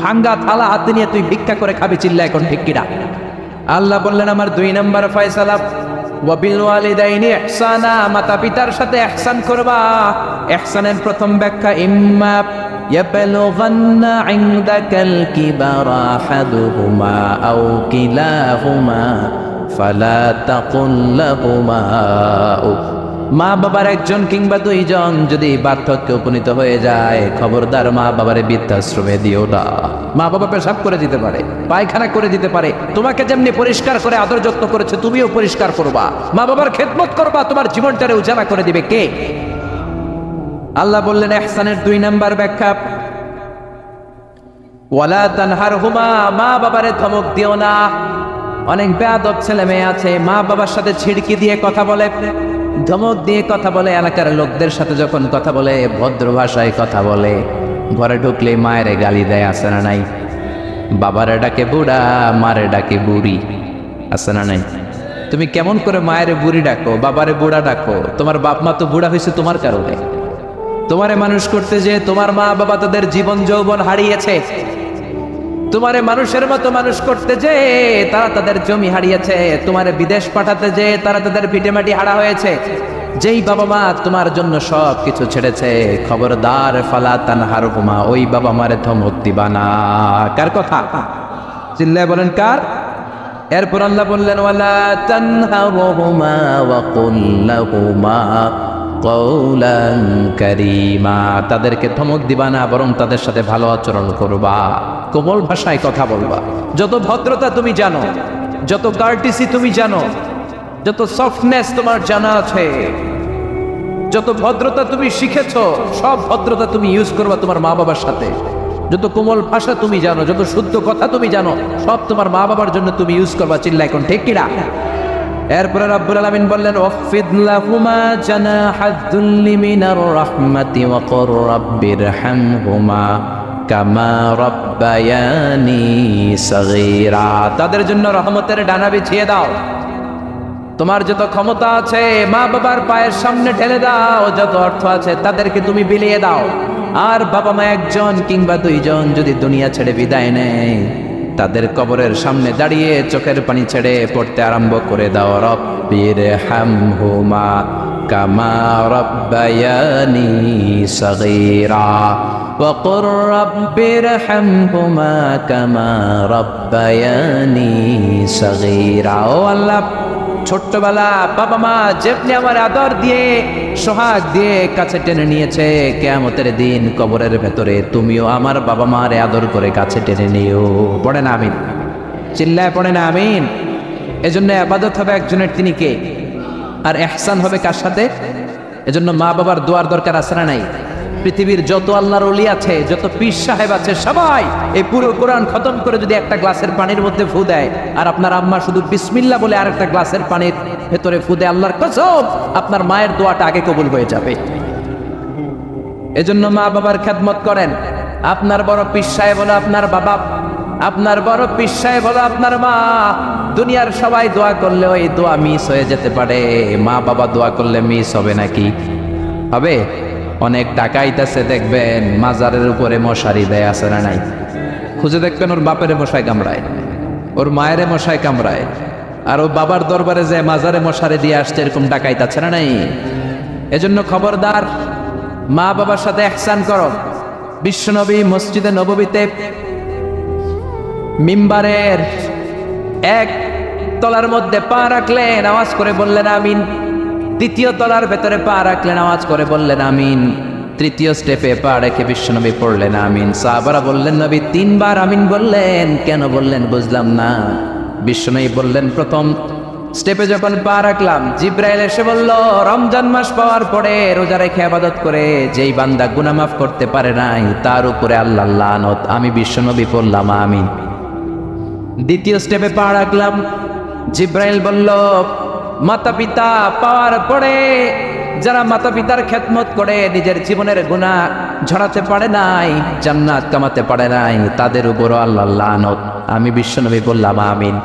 Speaker 1: ভাঙ্গা থালা হাতে নিয়ে তুই ভিক্ষা করে খাবি। চিল্লা এখন ঠিক কিনা? আল্লাহ বললেন আমার 2 নম্বর ফয়সালা, ওয়াবিল ওয়ালিদাইনি ইহসানা, মাতা পিতার সাথে ইহসান করবা। ইহসানের প্রথম ব্যাখ্যা, ইম্মা ইয়াবলুগান্না ইনদাকাল কিবারা আহাদুহুমা আও কিলাহুমা ফালা তাকুল লাহুমা উফ। মা বাবার একজন কিংবা 2 জন যদি বার্ধক্যে উপনীত হয়ে যায়, খবরদার মা বাবারে বৃদ্ধাশ্রমে দিও না। মা বাবা পেশাব করে দিতে পারে, পায়খানা করে দিতে পারে, তোমাকে যেমনি পরিষ্কার করে আদর যত্ন করেছে তুমিও পরিষ্কার করবা, মা বাবার খেদমত করবা, তোমার জীবনটারে উজালা করে দিবে কে? আল্লাহ বললেন ইহসানের 2 নাম্বার ব্যাখ্যা, ওয়ালা তানহারহুমা, মা বাবারে ধমক দিও না। অনেক বেয়াদব ছেলে মেয়ে আছে, মা বাবার সাথে ছিড়কি দিয়ে কথা বলে, ধমক দিয়ে কথা বলে, এলাকার লোকদের সাথে যখন কথা বলে ভদ্র ভাষায় কথা বলে, ঘরে ঢুকলে মায়ের গালি দেয়, আছে না নাই? বাবারে ডাকে বুড়া, মারে ডাকে বুড়ি, আছে না নাই? তুমি কেমন করে মায়ের বুড়ি ডাকো, বাবারে বুড়া ডাকো? তোমার বাপ মা তো বুড়া হয়েছে তোমার কারণে। তোমারে মানুষ করতে যে তোমার মা বাবা তাদের জীবন যৌবন হারিয়েছে। তোমারে মানুষের মতো মানুষ করতে যে তারা তাদের জমি হারিয়েছে। তোমারে বিদেশ পাঠাতে যে তারা তাদের ভিটেমাটি হারা হয়েছে। যেই বাবা মা তোমার জন্য সব কিছু ছেড়েছে, খবরদার ফালা তানহারহুমা, ওই বাবা মারে ধমক দিবা না। কার কথা? চিল্লায় বলেন কার? এরপর আল্লাহ বললেন ওয়ালা তানহারহুমা ওয়া কুল লাহুমা কওলান কারীমা, তাদেরকে ধমক দিবা না, বরং তাদের সাথে ভালো আচরণ করবা, কোমল ভাষায় কথা বলবা। যত ভদ্রতা তুমি জানো, যত কার্টিসি তুমি জানো, যত সফটনেস তোমার জানা আছে, যত ভদ্রতা তুমি শিখেছো, সব ভদ্রতা তুমি ইউজ করবা তোমার মা বাবার সাথে। যত কোমল ভাষা তুমি জানো, যত শুদ্ধ কথা তুমি জানো, সব তোমার মা বাবার জন্য তুমি ইউজ করবা। চিল্লা এখন ঠিক কিনা? এরপরে রাব্বুল আলামিন বললেন ওয়াফিদ লাহুমা জানাহাদ যুল্লি মিনার রাহমাতি ওয়া কুর রাব্বিরহামহুমা কামা রাব্বায়ানি সাগীরা, তাদের জন্য রহমতের ডানা বিছিয়ে দাও। তোমার যত ক্ষমতা আছে মা বাবার পায়ের সামনে ঢেলে দাও, যত অর্থ আছে তাদেরকে তুমি বিলিয়ে দাও। আর বাবা মা 1 জন কিংবা 2 জন যদি দুনিয়া ছেড়ে বিদায় নেয়, তাদের কবরের সামনে দাঁড়িয়ে চোখের পানি ছেড়ে পড়তে আরম্ভ করে দাও, রব্বিরহামহুমা কামা রাব্বায়ানি সাগীরা ওয়া কুর রাব্বিরহামহুমা কামা রাব্বায়ানি সাগীরা। ও আল্লাহ, ছোট্টবেলা বাবা মা যেমনি আমার আদর দিয়ে সোহাগ দিয়ে কাছে টেনে নিয়েছে, কিয়ামতের দিন কবরের ভেতরে তুমিও আমার বাবা মারে আদর করে কাছে টেনে নিও। পড়ে না আমিন? চিল্লায় পড়ে না আমিন? এজন্য ইবাদত হবে একজনের, তিনি কে? আর ইহসান হবে কার সাথে? এজন্য মা বাবার দোয়ার দরকার আছে না নাই? পৃথিবীর যত আল্লাহর ওলি আছে, যত পীর সাহেব আছে, সবাই এই পুরো কোরআন খতম করে যদি একটা গ্লাসের পানির মধ্যে ফু দেয়, আর আপনার আম্মা শুধু বিসমিল্লাহ বলে আরেকটা গ্লাসের পানির ভেতরে ফু দেয়, আল্লাহর কসম আপনার মায়ের দোয়াটা আগে কবুল হয়ে যাবে। এজন্য মা বাবার খেদমত করেন। আপনার বড় পীর সাহেব হলো আপনার বাবা, আপনার বড় পীর সাহেব হলো আপনার মা। দুনিয়ার সবাই দোয়া করলে ওই দোয়া মিস হয়ে যেতে পারে, মা বাবা দোয়া করলে মিস হবে নাকি? হবে? অনেক ডাকাইতাছে দেখবেন মাজারের উপরে মশারি দেয়, আছে না নাই? খুঁজে দেখবেন ওর বাপেরে মশায় কামড়ায়, ওর মায়েরে মশায় কামড়ায়, আর ও বাবার দরবারে যায় মাজারে মশারি দিয়ে আসছে, এরকম ডাকাইতাছে না নাই? এজন্য খবরদার, মা বাবার সাথে ইহসান করো। বিশ্বনবী মসজিদে নববীতে মিম্বারের 1 তলার মধ্যে পা রাখলেন, আওয়াজ করে বললেন আমিন। 2য় তলার ভেতরে পা রাখলেন, আওয়াজ করে বললেন আমিন। 3য় স্টেপে পা রেখে বিশ্বনবী পড়লেন আমিন। সাহাবারা বললেন নবী 3 বার আমিন বললেন, কেন বললেন বুঝলাম না। বিশ্বনবী বললেন প্রথম স্টেপে যখন পা রাখলাম, জিব্রাইল এসে বলল রমজান মাস পাওয়ার পরে রোজা রেখে ইবাদত করে যেই বান্দা গুনাহ মাফ করতে পারে নাই, তার উপরে আল্লাহর লানত। আমি বিশ্বনবী পড়লাম আমিন। 2য় স্টেপে পা রাখলাম, জিব্রাইল বলল মাতা পিতা পাওয়ার পরে যারা মাতা পিতার খেদমত করে নিজের জীবনের গুনাহ ঝরাতে পারে নাই, জান্নাত কামাতে পারে নাই, তাদের উপরও আল্লাহর লানত। আমি বিশ্বনবী বললাম আমিন।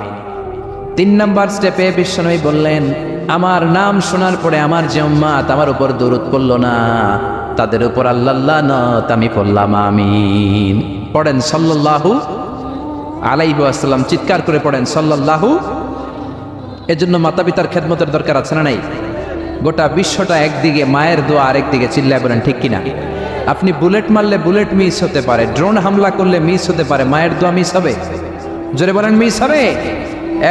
Speaker 1: 3 নাম্বার স্টেপে বিশ্বনবী বললেন, আমার নাম শোনার পরে আমার যে উম্মাত আমার উপর দরুদ পড়লো না, তাদের উপর আল্লাহ লানত আমি পড়লাম আমিন। পড়েন সাল্লাল্লাহু আলাইহি ওয়াসাল্লাম, চিৎকার করে পড়েন সাল্লাল্লাহু। এজন্য মাতা পিতার খেদমতের দরকার আছে না নাই? গোটা বিশ্বটা একদিকে মায়ের দোয়া, আরেকদিকে চিল্লায় বলেন ঠিক কিনা? আপনি বুলেট মারলে বুলেট মিস হতে পারে, ড্রোন হামলা করলে মিস হতে পারে, মায়ের দোয়া মিস হবে? জোরে বলেন মিস হবে?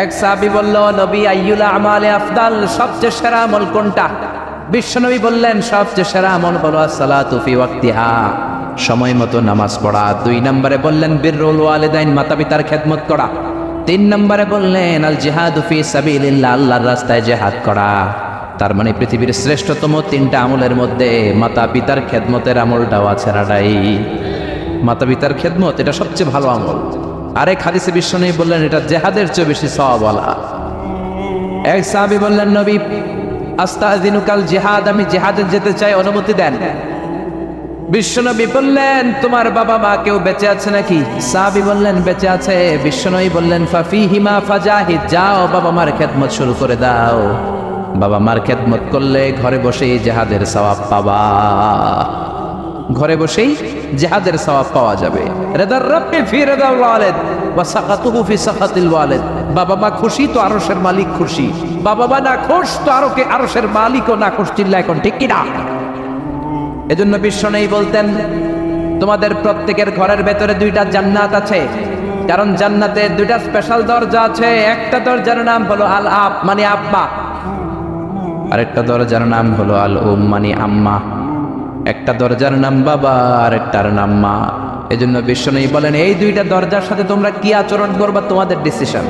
Speaker 1: এক সাহাবী বলল, নবী আইয়ুল আমালে আফদাল, সবচেয়ে সেরা আমল কোনটা? বিশ্বনবী বললেন, সবচেয়ে সেরা আমল হলো আসসালাতু ফি ওয়াক্তিহা, সময় মতো নামাজ পড়া। 2 নম্বরে বললেন বিররুল ওয়ালিদাইন, মাতা পিতার খেদমত করা। 3 নম্বরে বললেন আল জিহাদু ফি সাবিলিল্লাহ, আল্লাহর রাস্তায় জিহাদ করা। তার মানে পৃথিবীর শ্রেষ্ঠতম 3টা আমলের মধ্যে মাতা পিতার খেদমতের আমলটাও আছে রাডাই। মাতা পিতার খেদমত এটা সবচেয়ে ভালো আমল। আরেক হাদিসে বিশ্বনবী বললেন এটা জিহাদের চেয়ে বেশি সওয়াবওয়ালা। এক সাহাবী বললেন, নবী আস্তাযিনুকাল জিহাদ, আমি জিহাদে যেতে চাই, অনুমতি দেন। বিশ্বনবী বললেন, তোমার বাবা মা কেউ বেঁচে আছে নাকি? সাহাবী বললেন বেঁচে আছে। বিশ্বনবী বললেন ফাফিহিমা ফাজাহিদ, যাও বাবা মার খেদমত শুরু করে দাও। বাবা মার খেদমত করলে ঘরে বসেই জিহাদের সওয়াব পাবা, ঘরে বসেই জিহাদের সওয়াব পাওয়া যাবে। রিদার রাব্বি ফি রিদাল ওয়ালিদ ওয়া সাকাতুহু ফি সাকাতিল ওয়ালিদ, বাবা মা খুশি তো আরশের মালিক খুশি, বাবা মা না খুশ তো আরশের মালিকও না খুশ। চিল্লায় এখন ঠিক কিনা? এজন্য বিশ্বনবী বলতেন, তোমাদের প্রত্যেকের ঘরের ভেতরে 2টা জান্নাত আছে, কারণ জান্নাতে 2টা স্পেশাল দরজা আছে। একটা দরজার নাম হলো আল আব মানে আব্বা, আরেকটা দরজার নাম হলো আল উম মানে আম্মা। একটা দরজার নাম বাবা, আরেকটার নাম মা। এজন্য বিশ্বনবী বলেন, এই 2টা দরজার সাথে তোমরা কি আচরণ করবা তোমাদের ডিসিশন।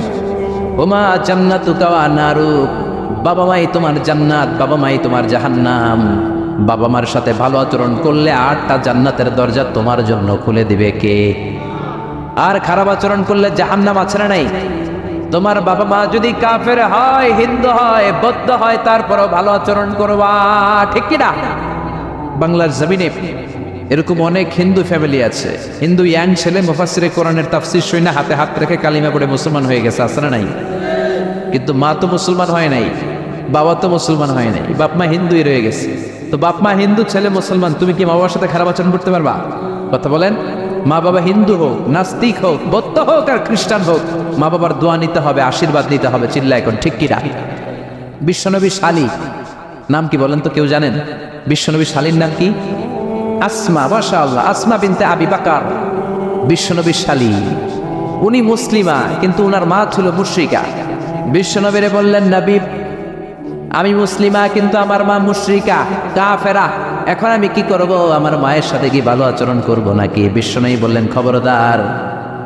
Speaker 1: ওমা জান্নাতুকা ওয়া নারুক, বাবা মাই তোমার জান্নাত, বাবা মাই তোমার জাহান্নাম। বাবা মার সাথে ভালো আচরণ করলে 8টা জান্নাতের দরজা তোমার জন্য খুলে দিবে কে? আর খারাপ আচরণ করলে জাহান্নাম আছে না নাই? তোমার বাবা মা যদি কাফের হয়, হিন্দু হয়, বৌদ্ধ হয়, তারপরও ভালো আচরণ করবা, ঠিক কিনা? বাংলার জমিনে এরকম অনেক হিন্দু ফ্যামিলি আছে, হিন্দু ইয়াং ছেলে মুফাসসিরে কোরআনের তাফসীর শুনে হাতে হাত রেখে কালিমা পড়ে মুসলমান হয়ে গেছে, আছে না নাই? কিন্তু মা তো মুসলমান হয় নাই, বাবা তো মুসলমান হয় নাই, বাপ মা হিন্দুই রয়ে গেছে। তো বাপ মা হিন্দু, ছেলে মুসলমান, তুমি কি মা বাবার সাথে খারাপ আচরণ করতে পারবা? কথা বলেন। মা বাবা হিন্দু হোক, নাস্তিক হোক, বৌদ্ধ হোক আর খ্রিস্টান হোক, মা বাবার দোয়া নিতে হবে, আশীর্বাদ নিতে হবে। চিল্লা এখন ঠিক কি রাখি? বিশ্বনবী শালী নাম কি বলেন তো, কেউ জানেন বিশ্বনবী শালীর নাম কি? আসমা, মাশাআল্লাহ, আসমা বিনতে আবি বকর বিশ্বনবী শালী। উনি মুসলিমা, কিন্তু উনার মা ছিল মুশরিকা। বিশ্বনবীরে বললেন, নবী আমি মুসলিমা কিন্তু আমার মা মুশরিকা, কাফেরা, এখন আমি কি করব? আমার মায়ের সাথে কি ভালো আচরণ করব নাকি? বিশ্বনবী বললেন, খবরদার,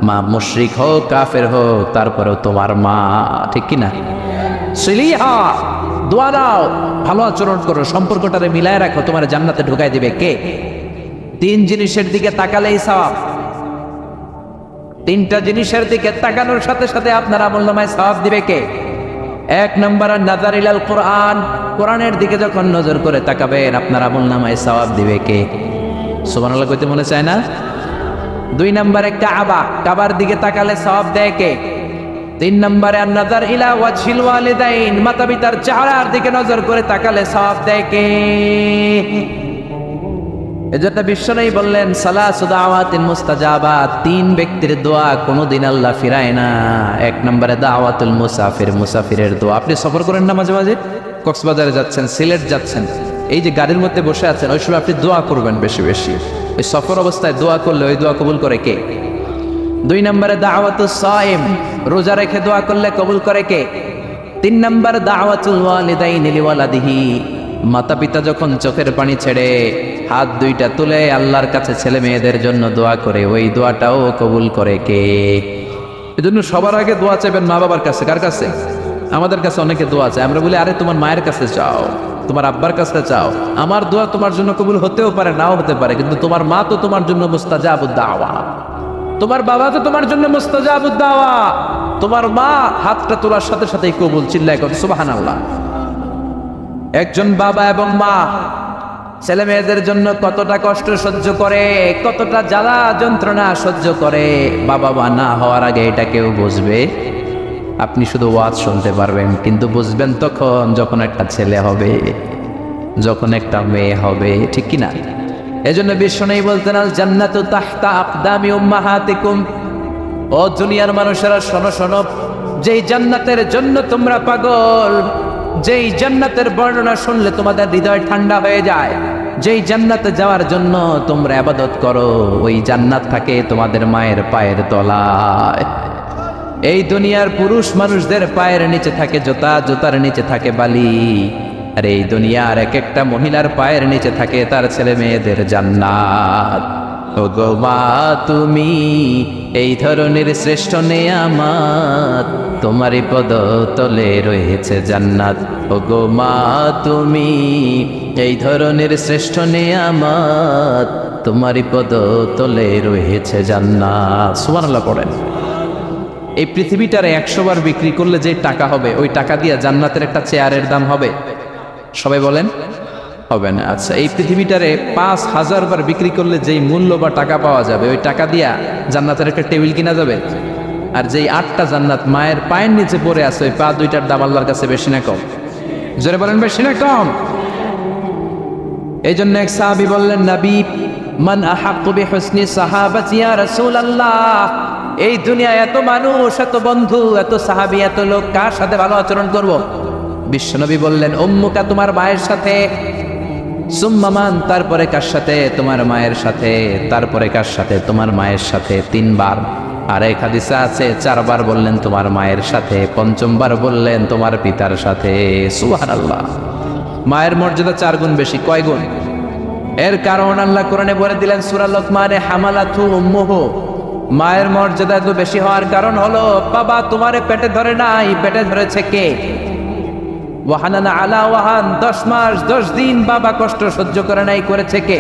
Speaker 1: মা মুশরিক হোক কাফের হোক, তারপরেও তোমার মা, ঠিক কিনা? সিলিহা, দোয়া দাও, ভালো আচরণ করো, সম্পর্কটারে মিলায় রাখো, তোমার জান্নাতে ঢুকাই দিবে কে? 3 জিনিসের দিকে তাকালেই সওয়াব। 3টা জিনিসের দিকে তাকানোর সাথে সাথে আপনার আমলনামায় সওয়াব দিবে কে? 1 নম্বর নাযার ইলাল কোরআন, কোরআনের দিকে যখন নজর করে তাকাবেন আপনার আমলনামায় সওয়াব দিবে কে? সুবহানাল্লাহ কইতে মনে চায় না? 2 নম্বরে কাবা, কাবার দিকে তাকালে সওয়াব দেয় কে? 3 নম্বরে নাযার ইলা ওয়াজহিল ওয়ালিদাইন, মাতা পিতার চেহারার দিকে নজর করে তাকালে সওয়াব দেয় কে? এজন্য বিশ্বনবী বললেন, সালাসু দাওয়াতিন মুস্তাজাবাত, 3 ব্যক্তির দোয়া কোনোদিন আল্লাহ ফিরায় না। 1 নম্বরে দাওয়াতুল মুসাফির, মুসাফিরের দোয়া। আপনি সফর করেন না মাঝে মাঝে, কক্সবাজারে যাচ্ছেন, সিলেট যাচ্ছেন, এই যে গাড়ির মধ্যে বসে আছেন, ওই সময় আপনি দোয়া করবেন বেশি বেশি। এই সফর অবস্থায় দোয়া করলে ওই দোয়া কবুল করে কে? 2 নম্বরে দাওয়াতুস সাইম, রোজা রেখে দোয়া করলে কবুল করে কে? 3 নম্বর দাওয়াতুল ওয়ালিদাইনি লিওয়ালাদিহি, মাতা পিতা যখন চোখের পানি ছেড়ে হাত 2টা তুলে আল্লাহর কাছে ছেলে মেয়েদের জন্য দোয়া করে, ওই দোয়াটাও কবুল করে কে? এজন্য সবার আগে দোয়া চাইবেন মা বাবার কাছে। কার কাছে? আমাদের কাছে অনেকে দোয়া চায়, আমরা বলি আরে তোমার মায়ের কাছে চাও, তোমার আব্বার কাছে চাও। আমার দোয়া তোমার জন্য কবুল হতেও পারে, নাও হতে পারে, কিন্তু তোমার মা তো তোমার জন্য মুস্তাজাবুদ দাওয়া, তোমার বাবা তো তোমার জন্য মুস্তাজাবুদ দাওয়া। তোমার মা হাতটা তোলার সাথে সাথেই কবুল। চিল্লায় কর সুবহানাল্লাহ। একজন বাবা এবং মা ছেলে মেয়েদের জন্য কতটা কষ্ট সহ্য করে, কতটা জ্বালা যন্ত্রণা সহ্য করে, বাবা মা না হওয়ার আগে এটা কেউ বুঝবে? আপনি শুধু ওয়াজ শুনতে পারবেন, কিন্তু বুঝবেন তখন যখন একটা ছেলে হবে, যখন একটা মেয়ে হবে, ঠিক কিনা? এজন্য বিশ্বনবী বলতেন, আল জান্নাতু তাহতা আকদামি উম্মাহাতিকুম। ও দুনিয়ার মানুষেরা শোনো শোনো, যেই জান্নাতের জন্য তোমরা পাগল, যেই জান্নাতের বর্ণনা শুনলে তোমাদের হৃদয় ঠান্ডা হয়ে যায়, যেই জান্নাতে যাওয়ার জন্য তোমরা ইবাদত করো, ওই জান্নাত থাকে তোমাদের মায়ের পায়ের তলায়। এই দুনিয়ার পুরুষ মানুষদের পায়ের নিচে থাকে জুতা, জুতার নিচে থাকে বালি, আর এই দুনিয়ার এক একটা মহিলার পায়ের নিচে থাকে তার ছেলে মেয়েদের জান্নাত। ওগো মা তুমি এই ধরনের শ্রেষ্ঠ নেয়ামত, তোমারই পদ তলে রয়েছে জান্নাত। ওগো মা তুমি এই ধরনের শ্রেষ্ঠ নেয়ামত, তোমারই পদ তলে রয়েছে জান্নাত। সুবহানাল্লাহ পড়েন। এই পৃথিবীটারে 100 বার বিক্রি করলে যে টাকা হবে, ওই টাকা দিয়ে জান্নাতের একটা চেয়ারের দাম হবে? সবাই বলেন, হবে না। আচ্ছা, এই পৃথিবীটারে 5000 বার বিক্রি করলে যেই মূল্য বা টাকা পাওয়া যাবে, ওই টাকা দিয়া জান্নাতের একটা টেবিল কিনা যাবে? আর যেই 8টা জান্নাত মায়ের পায়ের নিচে পড়ে আছে, ওই পা 2টার দাম আল্লাহর কাছে বেশি না কম? জোরে বলেন, বেশি না কম? এই জন্য এক সাহাবী বললেন, নবী, মান আহাক্কু বিহুসনি সাহাবাতি ইয়া রাসূলুল্লাহ। এই দুনিয়ায় এত মানুষ, এত বন্ধু, এত সাহাবী, এত লোক, কার সাথে ভালো আচরণ করব? বিশ্বনবী বললেন, উম্মুকা, তোমার মায়ের সাথে। সুম্মা মান, তারপরে কার সাথে? তোমার মায়ের সাথে। তারপরে কার সাথে? তোমার মায়ের সাথে। 3 বার। আর এক হাদিসে আছে 4 বার বললেন তোমার মায়ের সাথে, 5বার বললেন তোমার পিতার সাথে। সুবহানাল্লাহ। মায়ের মর্যাদা 4 গুণ বেশি। কয় গুণ? এর কারণ আল্লাহ কোরআনে বলে দিলেন সূরা লোকমানে, হামালাতু উম্মুহু। মায়ের মর্যাদা এত বেশি হওয়ার কারণ হলো, বাবা তোমারে পেটে ধরে নাই, পেটে ধরেছে কে? ওয়াহানানা আলা ওয়াহান, 10 মাস 10 দিন বাবা কষ্ট সহ্য করে নাই, করেছে কে?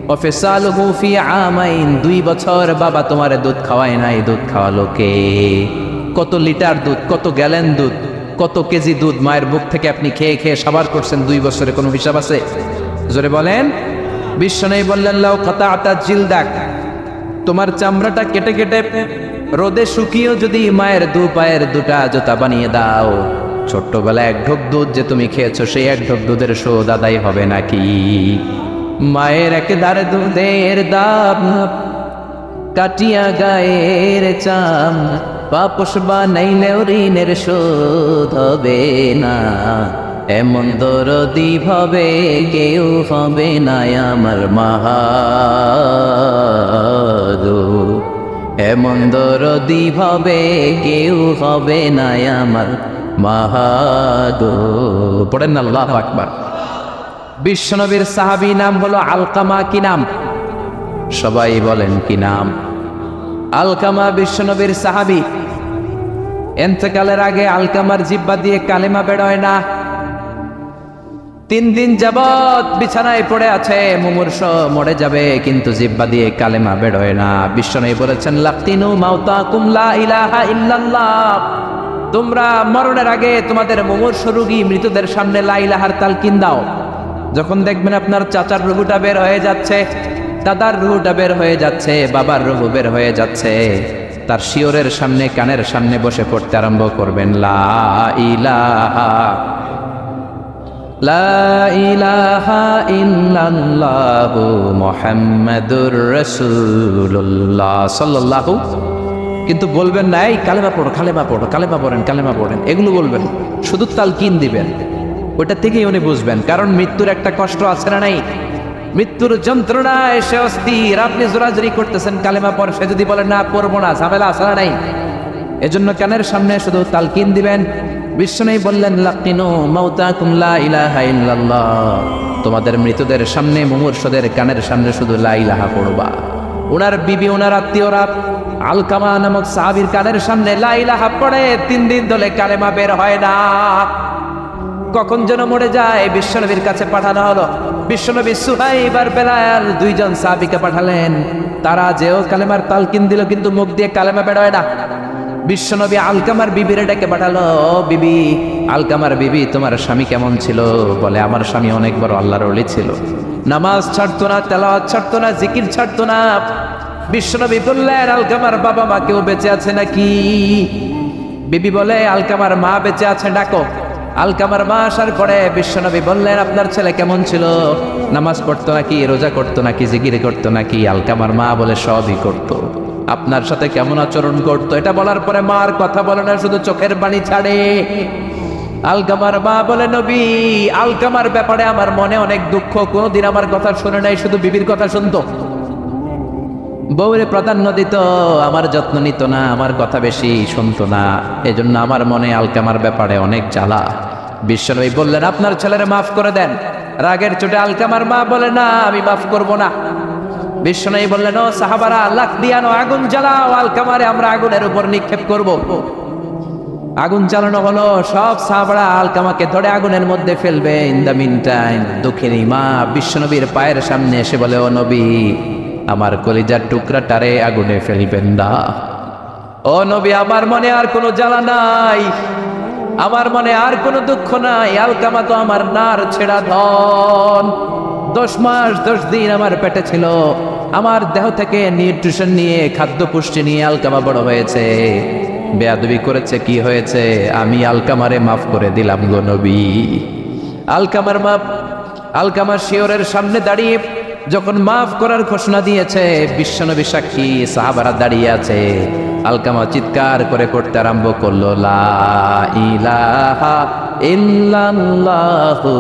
Speaker 1: ওয়াফিসালুহু ফি আমাইন, 2 বছর বাবা তোমারে দুধ খাওয়ায় নাই, দুধ খাওয়ালো কে? কত লিটার দুধ, কত গ্যালন দুধ, কত কেজি দুধ মায়ের বুক থেকে আপনি খেয়ে খেয়ে সাবার করছেন 2 বছরে, কোনো হিসাব আছে? জোরে বলেন। বিশ্বনবী বললেন, লাউ কাতাআতা জিলদাক, তোমার চামড়াটা কেটে কেটে রোদে শুকিয়েও যদি মায়ের 2 পায়ের 2টা জুতা বানিয়ে দাও, ছোট্টবেলায় 1 ঢোক দুধ যে তুমি খেয়েছো, সেই 1 ঢোক দুধের শোধ আদায় হবে নাকি? মায়ের একেদার দুধের দাম কাটিয়া গায়ের চাম, পাপস বানাইলেও ঋণের শোধ হবে না। এমন দরদি ভাবে কেউ হবে না আমার মাহাগো, এমন দরদি ভাবে কেউ হবে না আমার মাহাগো। পড়েন না আল্লাহু আকবার। বিশ্বনবীর সাহাবী নাম হলো আলকামা। কি নাম? সবাই বলেন কি নাম? আলকামা বিশ্বনবীর সাহাবী। ইন্তেকালের আগে আলকামার জিহ্বা দিয়ে কালেমা বের হয় না। 3 দিন যাবত বিছানায় পড়ে আছে, মুমূর্ষ, মরে যাবে, কিন্তু জিহ্বা দিয়ে কালেমা বের হয় না। বিশ্বনবী বলেছেন, লাকিনু মাউতাকুম লা ইলাহা ইল্লাল্লাহ। তোমরা মরণের আগে তোমাদের মুমূর্ষ রোগী মৃতদের সামনে লা ইলাহার তালকিন দাও। যখন দেখবেন আপনার চাচার রুহুটা বের হয়ে যাচ্ছে, দাদার রুহুটা বের হয়ে যাচ্ছে, বাবার রুহু বের হয়ে যাচ্ছে, তার শিওরের সামনে, কানের সামনে বসে পড়তে আরম্ভ করবেন, লা ইলাহা লা ইলাহা ইল্লাল্লাহু মুহাম্মাদুর রাসূলুল্লাহ সাল্লাল্লাহু। কিন্তু বলবেন না, এই কালেমা পড়ো, কালেমা পড়ো, কালেমা পড়েন, কালেমা পড়েন, এগুলো বলবেন। শুধু তালকিন দিবেন, ওইটা থেকেই উনি বুঝবেন। কারণ মৃত্যুর একটা কষ্ট আছে না নাই? মৃত্যুর যন্ত্রণায় সে অস্থির। আপনি জোরাজুরি করতেছেন কালেমা পড়, সে যদি বলে না পড়বো না, ঝামেলা আছে না নাই? এজন্য কানের সামনে শুধু তালকিন দিবেন। বিশ্বনবী বললেন, লাকিনু মাউতাকুম লা ইলাহা ইল্লাল্লাহ। তোমাদের মৃতদের সামনে, মুমূর্ষদের কানের সামনে শুধু লা ইলাহা পড়বা। ওনার বিবি, ওনার আত্মীয়রা আলকামা নামক সাহাবীর কানের সামনে লা ইলাহা পড়ে, 3 দিন ধরে কালেমা বের হয় না। কখন যেন মরে যায়, বিশ্বনবীর কাছে পাঠানো হলো। বিশ্বনবী সুহাইব আর বেলাল 2 জন সাহাবীকে পাঠালেন। তারা যেও কালেমার তালকিন দিল, কিন্তু মুখ দিয়ে কালেমা বের হয় না। বিশ্বনবী আলকামার বিবিরে ডেকে পাঠালো, বিবি, আলকামার বিবি, তোমার স্বামী কেমন ছিল? বলে, আমার স্বামী অনেক বড় আল্লাহর ওলি ছিল, নামাজ ছাড়তো না, তেলাওয়াত ছাড়তো না, জিকির ছাড়তো না। বিশ্বনবী বললেন, আলকামার বাবা মা কেউ বেঁচে আছে নাকি? বিবি বলে আলকামার মা বেঁচে আছে, ডাকো। আলকামার মা আসার পরে বিশ্বনবী বললেন, আপনার ছেলে কেমন ছিল? নামাজ পড়তো নাকি, রোজা করতো নাকি, জিকির করতো নাকি? আলকামার মা বলে সবই করতো। আপনার সাথে কেমন আচরণ করতো? এটা বলার পরে মার কথা বলে না, শুধু চোখের পানি ছাড়ে। আলকামার মা বলে, নবী, আলকামার ব্যাপারে আমার মনে অনেক দুঃখ, কোনোদিন আমার কথা শুনে নাই, শুধু বিবির কথা শুনতো। বউরে প্রাধান্য দিত, আমার যত্ন নিত না, আমার কথা বেশি শুনতো না, এজন্য আমার মনে আলকামার ব্যাপারে অনেক জ্বালা। বিশ্বনবী বললেন, আপনার ছেলেরে মাফ করে দেন। রাগের চোটে আলকামার মা বলে, না, আমি মাফ করব না। বিশ্বনবী বললেন, ও সাহাবারা, লাখ দিয়ানো, আগুন জ্বালাও, আলকামারে আমরা আগুনের উপর নিক্ষেপ করব। আগুন জ্বালানো হলো, সব সাহাবারা আলকামাকে ধরে আগুনের মধ্যে ফেলবে। ইন দ্য মিন টাইম দুঃখিনী মা বিশ্বনবীর পায়ের সামনে এসে বলে, ও নবী, আমার কলিজার টুকরাটারে আগুনে ফেলবেন না। ও নবী, আমার মনে আর কোনো জ্বালা নাই, আমার মনে আর কোনো দুঃখ নাই। আলকামা তো আমার নার ছেড়া ধন। 10 মাস 10 দিন আমার পেটে ছিল, আমার দেহ থেকে নিউট্রিশন নিয়ে, খাদ্য পুষ্টি নিয়ে আলকামা বড় হয়েছে। বেয়াদবি করেছে, কি হয়েছে? আমি আলকামারে মাফ করে দিলাম গো নবী। আলকামার মা আলকামার শিয়রের সামনে দাঁড়িয়ে যখন মাফ করার ঘোষণা দিয়েছে, বিশ্বনবী সাক্ষী, সাহাবারা দাঁড়িয়ে আছে। আলকামা চিৎকার করে পড়তে আরম্ভ করলো, লা ইলাহা ইল্লাল্লাহু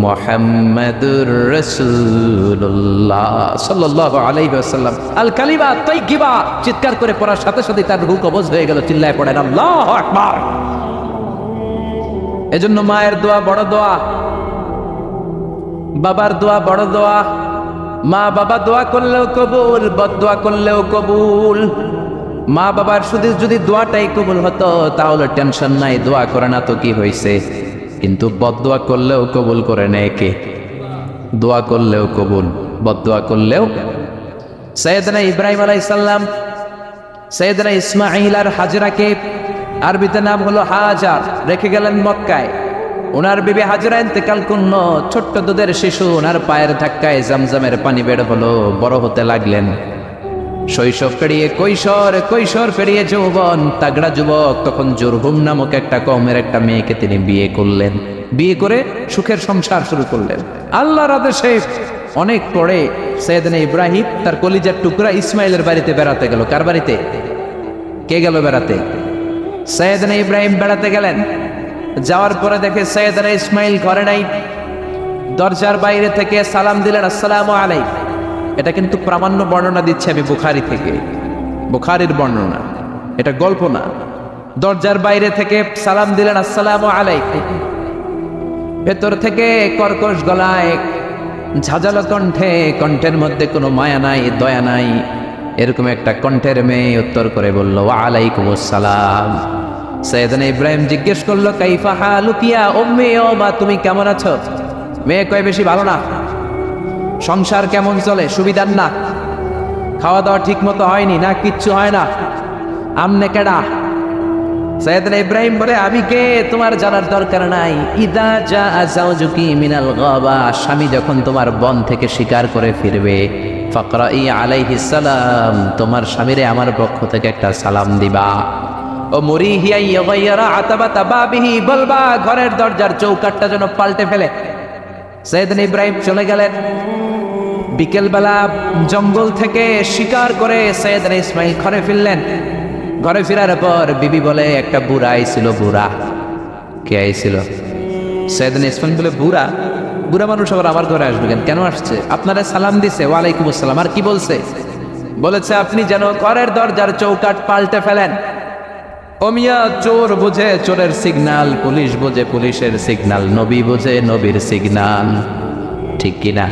Speaker 1: মুহাম্মাদুর রাসূলুল্লাহ সাল্লাল্লাহু আলাইহি ওয়াসাল্লাম। আল কালিমা তাইয়্যিবা চিৎকার করে পড়ার সাথে সাথে তার রূহ কবজ হয়ে গেল। চিল্লায় পড়েন আল্লাহু আকবার। এজন্য মায়ের দোয়া বড় দোয়া, বাবার দোয়া বড় দোয়া। মা বাবা দোয়া করলেও কবুল, বদদোয়া করলেও কবুল। মা বাবার শুধু যদি দোয়াটাই কবুল হতো তাহলে টেনশন নাই, দোয়া করে না তো কি হয়েছে। কিন্তু বদদোয়া করলেও কবুল করে নেয় কে? দোয়া করলেও কবুল, বদদোয়া করলেও। সৈয়দনা ইব্রাহিম আলাইহিস সালাম সৈয়দনা ইসমাঈল আর হাজরাকে, আরবিতে নাম হলো হাজার, রেখে গেলেন মক্কায়। ওনার বিবি হাজরা ইন্তেকাল করলো, ছোট্ট দুধের শিশু ওনার পায়ের ধাক্কায় জামজামের পানি বের হলো, বড় হতে লাগলেন। শৈশব পেরিয়ে কৈশোর, কৈশোর পেরিয়ে যৌবন, তাগড়া যুবক। তখন জুরহুম নামক একটা কওমের একটা মেয়েকে তিনি বিয়ে করলেন। বিয়ে করে সুখের সংসার শুরু করলেন আল্লাহর আদেশে। অনেক পরে সৈয়দনা ইব্রাহিম তার কলিজার টুকরা ইসমাইলের বাড়িতে বেড়াতে গেল। কার বাড়িতে? কে গেল বেড়াতে? সৈয়দনা ইব্রাহিম বেড়াতে গেলেন। যাওয়ার পরে দেখে সৈয়দনা ইসমাইল ঘরে নাই। দরজার বাইরে থেকে সালাম দিলেন, আসসালামু আলাইকুম। এটা কিন্তু প্রামাণ্য বর্ণনা দিচ্ছে আমি বুখারী থেকে, বুখারীর বর্ণনা, এটা গল্প না। দরজার বাইরে থেকে সালাম দিলেন, আসসালামু আলাইকুম। ভেতর থেকে কর্কশ গলায়, ঝাঁঝালো কণ্ঠে, কণ্ঠের মধ্যে কোনো মায়া নাই, দয়া নাই, এরকম একটা কণ্ঠের মেয়ে উত্তর করে বলল, ওয়া আলাইকুমুস সালাম। সৈয়দনা ইব্রাহিম জিজ্ঞেস করলো, কাইফা হালুকা ইয়া উম্মি, ও মা তুমি কেমন আছো? মেয়ে কয়, বেশি ভালো না। সংসার কেমন চলে? সুবিধার না? খাওয়া দাওয়া ঠিক মতো হয়নি না? কিচ্ছু হয় না? আমনে কেডা? সৈয়দনা ইব্রাহিম বলে, আমি কে তোমার জানার দরকার নাই। ইদা জা যাওজুকি মিনাল গাবা, স্বামী যখন তোমার বন থেকে শিকার করে ফিরবে, ফাকরাই আলাইহিস সালাম, তোমার স্বামীরে আমার পক্ষ থেকে একটা সালাম দিবা। ও মুরিহিয়া ইয়াগাইরা আতাবাতা বাবিহি, বলবা ঘরের দরজার চৌকাঠটা যেন পাল্টে ফেলে। সৈয়দনা ইব্রাহিম চলে গেলেন। বিকেলবেলা জঙ্গল থেকে শিকার করে সৈয়দনা ইসমাইল ঘরে ফিরলেন। ঘরে ফেরার পর বিবি বলে, একটা বুড়া আইছিল। বুড়া? কে আইছিল? সৈয়দনা ইসমাইল বলে, বুড়া? বুড়া মানুষ আবার আমার ঘরে আসবে কেন? কেন আসছে? আপনারা সালাম দিছে, ওয়ালাইকুম আসসালাম। আর কি বলছে? বলেছে আপনি যেন ঘরের দরজার চৌকাঠ পাল্টে ফেলেন। ওমিয়া, চোর বোঝে চোরের সিগন্যাল, পুলিশ বোঝে পুলিশের সিগন্যাল, নবী বোঝে নবীর সিগন্যাল, ঠিক কিনা?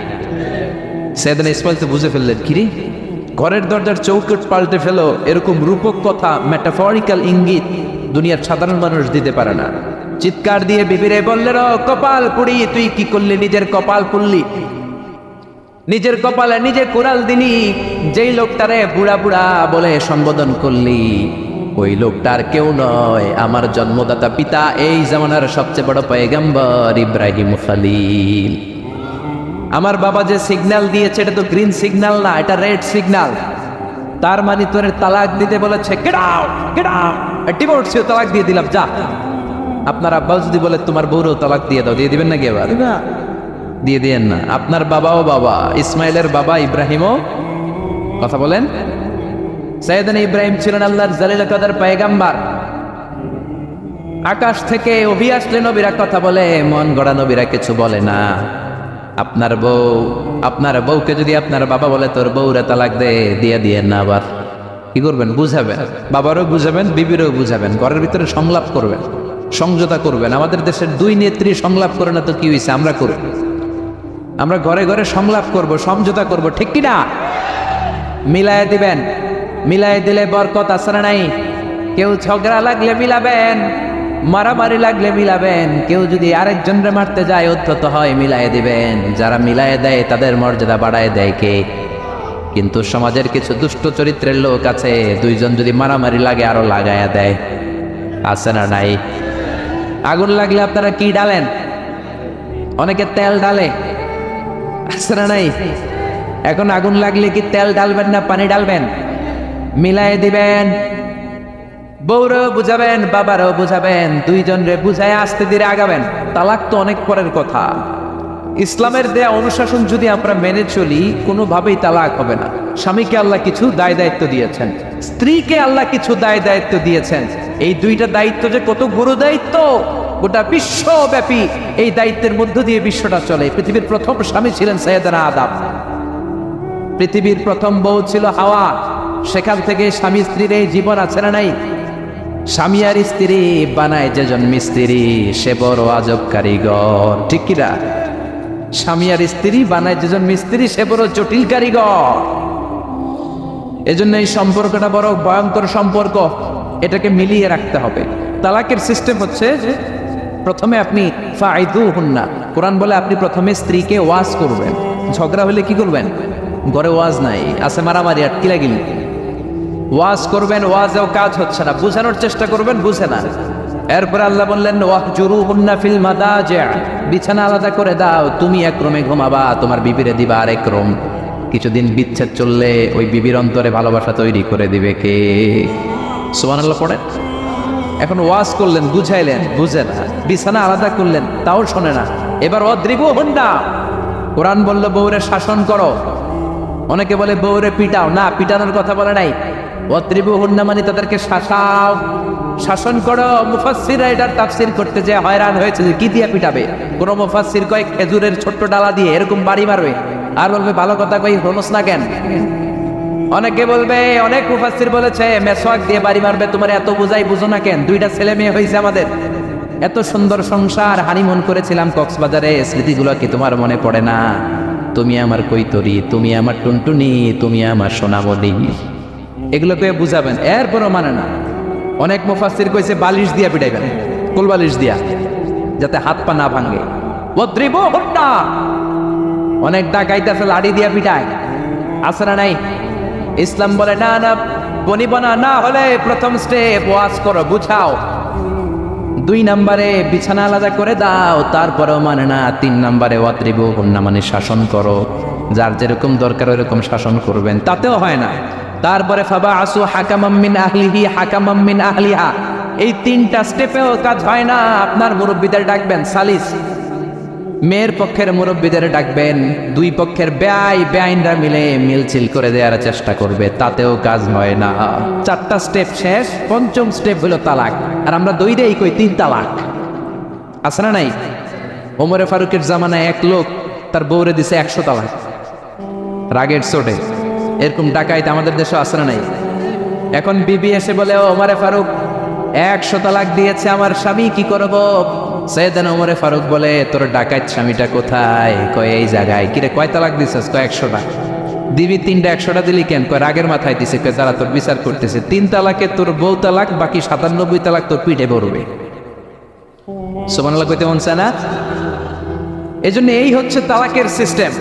Speaker 1: সৈয়দনা ইসমাইল তো বুঝে ফেললেন, কিরে ঘরের দরজার চৌকাঠ পাল্টে ফেলো, এরকম রূপক কথা, মেটাফরিক্যাল ইঙ্গিত দুনিয়ার সাধারণ মানুষ দিতে পারে না। চিৎকার দিয়ে বিবিরে বললেন, ও কপাল পুড়ি, তুই কি করলি? নিজের কপাল পুড়লি, নিজের কপালে নিজে কোরাল দিলি। যেই লোকটারে বুড়া বুড়া বলে সম্বোধন করলি, ওই লোকটার কেউ নয়, আমার জন্মদাতা পিতা, এই জামানার সবচেয়ে বড় পয়গম্বর ইব্রাহিম খলিল। আমার বাবা যে সিগন্যাল দিয়েছে এটা তো গ্রিন সিগন্যাল না, এটা রেড সিগন্যাল। তার মানে তোর তালাক দিতে বলেছে, গেট আউট, গেট আউট, ডিভোর্সিও তালাক দিয়ে দিলাম, যা। আপনার আব্বা যদি বলে তোমার বউরেও তালাক দিয়ে দাও, দিয়ে দিবেন নাকি? এবার দিয়ে দিয়েন না। আপনার বাবাও বাবা, ইসমাইলের বাবা ইব্রাহিমও, কথা বলেন, সাইয়েদনা ইব্রাহিম ছিলেন আল্লাহর জালিল কাদের পয়গাম্বার। আকাশ থেকে ওহী আসলে নবীরা কথা বলে, মন গড়া নবীরা কিছু বলে না। আপনার বউকে যদি আপনার বাবা বলে তোর বউরে তালাক দে, দিয়ে দিয়েন না। আবার কি করবেন? বুঝাবেন, বাবারও বুঝাবেন, বিবিরও বুঝাবেন, ঘরের ভিতরে সংলাপ করবেন, সমঝোতা করবেন। আমাদের দেশের দুই নেত্রী সংলাপ করে না তো কি হয়েছে? আমরা করব, আমরা ঘরে ঘরে সংলাপ করব, সমঝোতা করব, ঠিক কিনা? মিলায় দিবেন, মিলায় দিলে বরকত আছে না নাই? কেউ ঝগড়া লাগলে মিলাবেন, মারামারি লাগলে মিলাবেন। কেউ যদি আরেকজনরে মারতে যায়, উদ্ধত হয়, মিলায় দিবেন। যারা মিলায় দেয় তাদের মর্যাদা বাড়ায় দেয় কে? কিন্তু সমাজের কিছু দুষ্ট চরিত্রের লোক আছে, দুইজন যদি মারামারি লাগে আরো লাগায়া দেয়, আছে না নাই? আগুন লাগলে আপনারা কি ডালেন? অনেকে তেল ডালে, আছে না নাই? এখন আগুন লাগলে কি তেল ডালবেন না পানি ডালবেন? মিলাই দিবেন। বউরেও বুঝাবেন, বাবারও বুঝাবেন, দুইজন রে বুঝায় আস্তে ধীরে আগাবেন। তালাক তো অনেক পরের কথা। ইসলামের দেয়া অনুশাসন যদি আমরা মেনে চলি, কোনোভাবেই তালাক হবে না। স্বামীকে আল্লাহ কিছু দায় দায়িত্ব দিয়েছেন, স্ত্রীকে আল্লাহ কিছু দায় দায়িত্ব দিয়েছেন। এই দুইটা দায়িত্ব যে কত গুরু দায়িত্ব, গোটা বিশ্বব্যাপী এই দায়িত্বের মধ্য দিয়ে বিশ্বটা চলে। পৃথিবীর প্রথম স্বামী ছিলেন সাইয়েদনা আদম, পৃথিবীর প্রথম বউ ছিল হাওয়া। সেখান থেকে স্বামী স্ত্রীর এই জীবন আছে না নাই? স্বামী আর স্ত্রী বানায় যেজন মিস্ত্রি, সে বড় আজব কারিগর, ঠিক কিনা? স্বামী আর স্ত্রী বানায় যেজন মিস্ত্রি, সে বড় জটিল কারিগর। এজন্য এই সম্পর্কটা বড় ভয়ঙ্কর সম্পর্ক, এটাকে মিলিয়ে রাখতে হবে। তালাকের সিস্টেম হচ্ছে যে প্রথমে আপনি ফাইদুহুন্না, কোরআন বলে আপনি প্রথমে স্ত্রীকে ওয়াজ করবেন। ঝগড়া হলে কি করবেন? ঘরে ওয়াজ নাই, আছে মারামারি, আটকিলা গেলি, ওয়াজ করবেন, ওয়াজেও কাজ হচ্ছে না, বুঝানোর চেষ্টা করবেন, বুঝে না। এরপর আল্লাহ বললেন ওয়াহজুরুহুন্না ফিল মাদাজি', বিছানা আলাদা করে দাও, তুমি এক রুমে ঘুমাবা, তোমার বিবিরে দিবা আরেক রুম। কিছুদিন বিচ্ছেদ চললে ওই বিবির অন্তরে ভালোবাসা তৈরি করে দিবে কে? সুবহানাল্লাহ পড়েন। এখন ওয়াজ করলেন, বুঝাইলেন, বুঝে না। বিছানা আলাদা করলেন, তাও শোনে না। এবার ওয়াদ্রিবুহুন্না, কোরআন বলল বউরে শাসন করো। অনেকে বলে বউরে পিটাও, না, পিটানোর কথা বলে নাই। ওয়াদ্রিবুহুন্না মানে তাদেরকে শাসাও, শাসন করো। মুফাসসিররা এটার তাফসীর করতে যে হয়রান হয়েছে যে কি দিয়ে পিটাবে। কোন মুফাসসির কয় খেজুরের ছোট্ট ডালা দিয়ে এরকম বাড়ি মারবে, আর বলবে ভালো কথা কই হনস না কেন। অনেকে বলবে, অনেক মুফাসসির বলেছে মেসওয়াক দিয়ে বাড়ি মারবে, তোমার এত বুঝাই বুঝো না কেন? দুইটা ছেলে মেয়ে হয়েছে আমাদের, এত সুন্দর সংসার, হানিমুন করেছিলাম কক্সবাজারে, স্মৃতিগুলো কি তোমার মনে পড়ে না? তুমি আমার কৈতরি, তুমি আমার টুনটুনি, তুমি আমার সোনামণি, এগুলোকে বুঝাবেন। এরপরও মানে না। অনেক মুফাসসির কইছে বালিশ দিয়া পিটাইবেন, কোল বালিশ দিয়া, যাতে হাত পা না ভাঙে। ওয়াদ্রিবুহুন্না, অনেক ডাকাইত আছে লাড়ি দিয়া পিটায়, আছে না নাই? ইসলাম বলে না না, বনিবনা না হলে প্রথম স্টেপ ওয়াজ করো, বুঝাও। 2 নম্বরে বিছানা আলাদা করে দাও, তারপরেও মানে না। 3 নম্বরে ওয়াদ্রিবুহুন্না মানে শাসন করো, যার যেরকম দরকার ওইরকম শাসন করবেন, তাতেও হয় না। তারপরে ফাবাআসু হাকামাম মিন আহলিহি হাকামাম মিন আহলিহা, এই 3টা স্টেপেও কাজ হয় না। আপনার মুরব্বিদের ডাকবেন, সালিস, মেয়ের পক্ষের মুরব্বিদের ডাকবেন, 2 পক্ষের বেআইনরা মিলে মিলছিল করে দেওয়ার চেষ্টা করবে, তাতেও কাজ হয় না। 4টা স্টেপ শেষ, 5ম স্টেপ হলো তালাক। আর আমরা দইরেই কই 3 তালাক, আছে না নাই? ওমরে ফারুকের জামানায় এক লোক তার বউরে দিছে 100 তালাক, রাগের চোটে। এরকম ডাকাইত আমাদের দেশে আছে না নাই? এখন বিবি এসে বলে, ওমরে ফারুক 100 তালাক দিয়েছে আমার স্বামী, কি করব? সাইয়েদনা ওমরে ফারুক বলে, তোর ডাকাইত স্বামীটা কোথায়? কয় এই জায়গায়। কিরে কয় তালাক দিছিস? কয় 100টা। দিবি 3টা, 100টা দিলি কেন? কয় রাগের মাথায় দিছে। কয় যারা তোর বিচার করতেছে, 3 তালাকে তোর বউ তালাক, বাকি 97 তালাক তোর পিঠে পড়বে। সুবহানাল্লাহ কইতে মন চায় না? এজন্য এই হচ্ছে তালাকের সিস্টেম।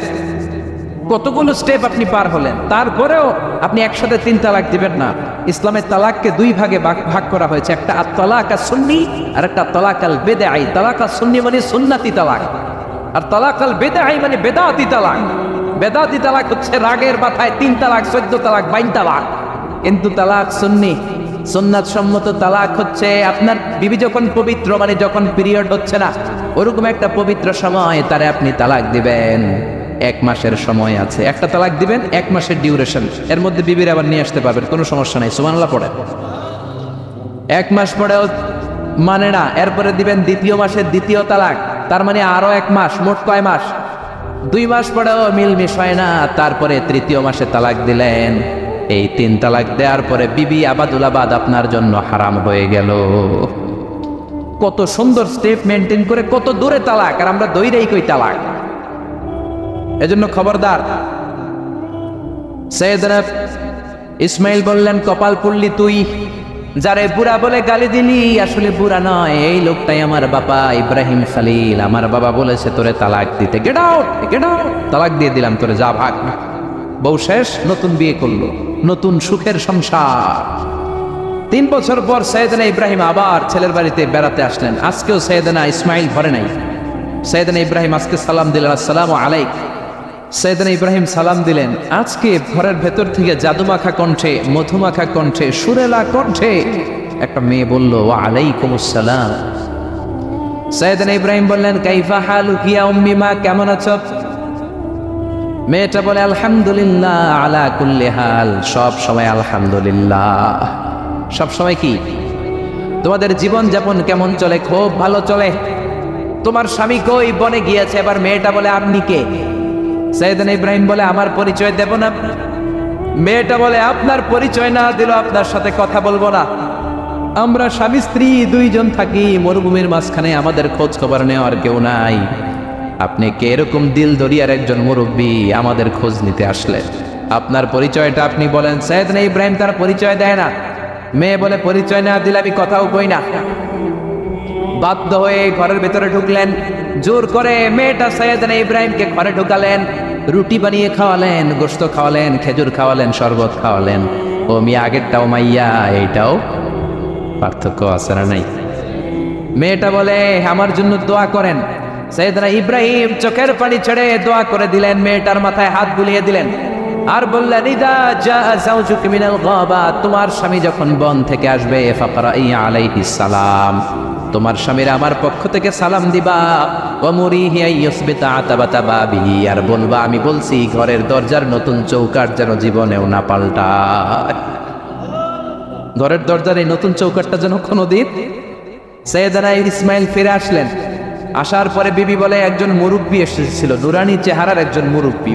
Speaker 1: কতগুলো স্টেপ আপনি পার হলেন, তারপরেও আপনি একসাথে 3 তালাক দিবেন না। ইসলামের তালাককে 2 ভাগে ভাগ করা হয়েছে, একটা আত-তালাক আস-সুন্নি আর একটা তালাক আল বিদআই। তালাক আস-সুন্নি মানে সুন্নতি তালাক, আর তালাক আল বিদআই মানে বেদাতি তালাক। বেদাতি তালাক হচ্ছে রাগের মাথায় 3 তালাক, 14 তালাক, 22 তালাক, কিন্তু তালাক সুন্নি। সুন্নাত সম্মত তালাক হচ্ছে আপনার বিবি যখন পবিত্র, মানে যখন পিরিয়ড হচ্ছে না ওরকম একটা পবিত্র সময় তারে আপনি তালাক দিবেন। 1 মাসের সময় আছে, একটা তালাক দিবেন, 1 মাসের ডিউরেশন, এর মধ্যে বিবির আবার নিয়ে আসতে পারবেন, কোনো সমস্যা নাই। সুবহানাল্লাহ পড়ে। 1 মাস পরেও মানে না, এরপরে দিবেন 2য় মাসের 2য় তালাক, তার মানে আরো 1 মাস, মোট কয় মাস? 2 মাস পরেও মিলমিশ হয় না, তারপরে 3য় মাসে তালাক দিলেন। এই 3 তালাক দেওয়ার পরে বিবি আবাদুল আবাদ আপনার জন্য হারাম হয়ে গেল। কত সুন্দর স্টেপ মেনটেন করে কত দূরে তালাক, আর আমরা দইরেই কই তালাক। এজন্য খবরদার। সৈয়দনা ইসমাইল বললেন, কপাল পুড়লি তুই, যারে বুড়া বলে গালি দিলি আসলে বুড়া নয়, এই লোকটাই আমার বাবা ইব্রাহিম খলিল। আমার বাবা বলেছে তোরে তালাক দিতে, গেট আউট, গেট আউট। তালাক দিয়ে দিলাম তোরে, যা ভাগ। বউ শেষ, নতুন বিয়ে করলো, নতুন সুখের সংসার। 3 বছর পর সৈয়দনা ইব্রাহিম আবার ছেলের বাড়িতে বেড়াতে আসলেন। আজকেও সৈয়দনা ইসমাইল ঘরে নাই। সৈয়দনা ইব্রাহিম আজকে সালাম দিলেন, আসসালামু আলাইকুম। সৈয়দনা ইব্রাহিম সালাম দিলেন, আজকে ঘরের ভেতর থেকে জাদুমাখা কণ্ঠে, মধুমাখা কণ্ঠে, সুরেলা কণ্ঠে একটা মেয়ে বলল, ওয়া আলাইকুম আসসালাম। সৈয়দনা ইব্রাহিম বললেন, কাইফা হালুকি ইয়া উম্মি, মা কেমন আছো? মেয়েটা বলে, আলহামদুলিল্লাহ আলা কুল্লি হাল, সব সময় আলহামদুলিল্লাহ। সব সময় কি? তোমাদের জীবন যাপন কেমন চলে? খুব ভালো চলে। তোমার স্বামী কই? বনে গিয়েছে। এবার মেয়েটা বলে, আপনি কে? সৈয়দনা ইব্রাহিম বলে, আমার পরিচয় দেব না। মেয়েটা বলে, আপনার পরিচয় না দিল আপনার সাথে কথা বলবো না। আমরা স্বামী স্ত্রী 2 জন থাকি মরুভূমির মাঝখানে, আমাদের খোঁজ খবর নেওয়ার কেউ নাই। আপনি কে এরকম দিল দরিয়ার একজন মুরব্বী আমাদের খোঁজ নিতে আসলে? আপনার পরিচয়টা আপনি বলেন। সৈয়দনা ইব্রাহিম তার পরিচয় দেয় না। মেয়ে বলে, পরিচয় না দিলে আমি কথাও কই না। বাধ্য হয়ে ঘরের ভেতরে ঢুকলেন, জোর করে মেয়েটা সৈয়দনা ইব্রাহিমকে ঘরে ঢুকালেন, রুটি বানিয়ে খাওয়ালেন, গোশত খাওয়ালেন, খেজুর খাওয়ালেন, শরবত খাওয়ালেন। ও মিয়া, আগেরটাও মাইয়া, এইটাও পার্থক্য আছে না নাই? মেয়েটা বলে, আমার জন্য দোয়া করেন। সৈয়দনা ইব্রাহিম চোখের পানি ছেড়ে দোয়া করে দিলেন, মেয়েটার মাথায় হাত বুলিয়ে দিলেন, আর বললেন, ইদা জা যাওজুকি মিনাল গাবা, তোমার স্বামী যখন বন থেকে আসবে, ফাকরাই আলাইহিস সালাম, তোমার স্বামীর আমার পক্ষ থেকে সালাম দিবা। ওয়ামুরিহি আইয়ুসবিতা আতাবাতা বাবিহি, আর বলবা আমি বলছি ঘরের দরজার নতুন চৌকাঠ যেন জীবনেও না পাল্টায়। ঘরের দরজার এই নতুন চৌকাঠটা যেন কোনোদিন। সৈয়দনা ইসমাইল ফিরে আসলেন। আসার পরে বিবি বলে, একজন মুরব্বী এসেছিল, নুরানি চেহারার একজন মুরব্বী।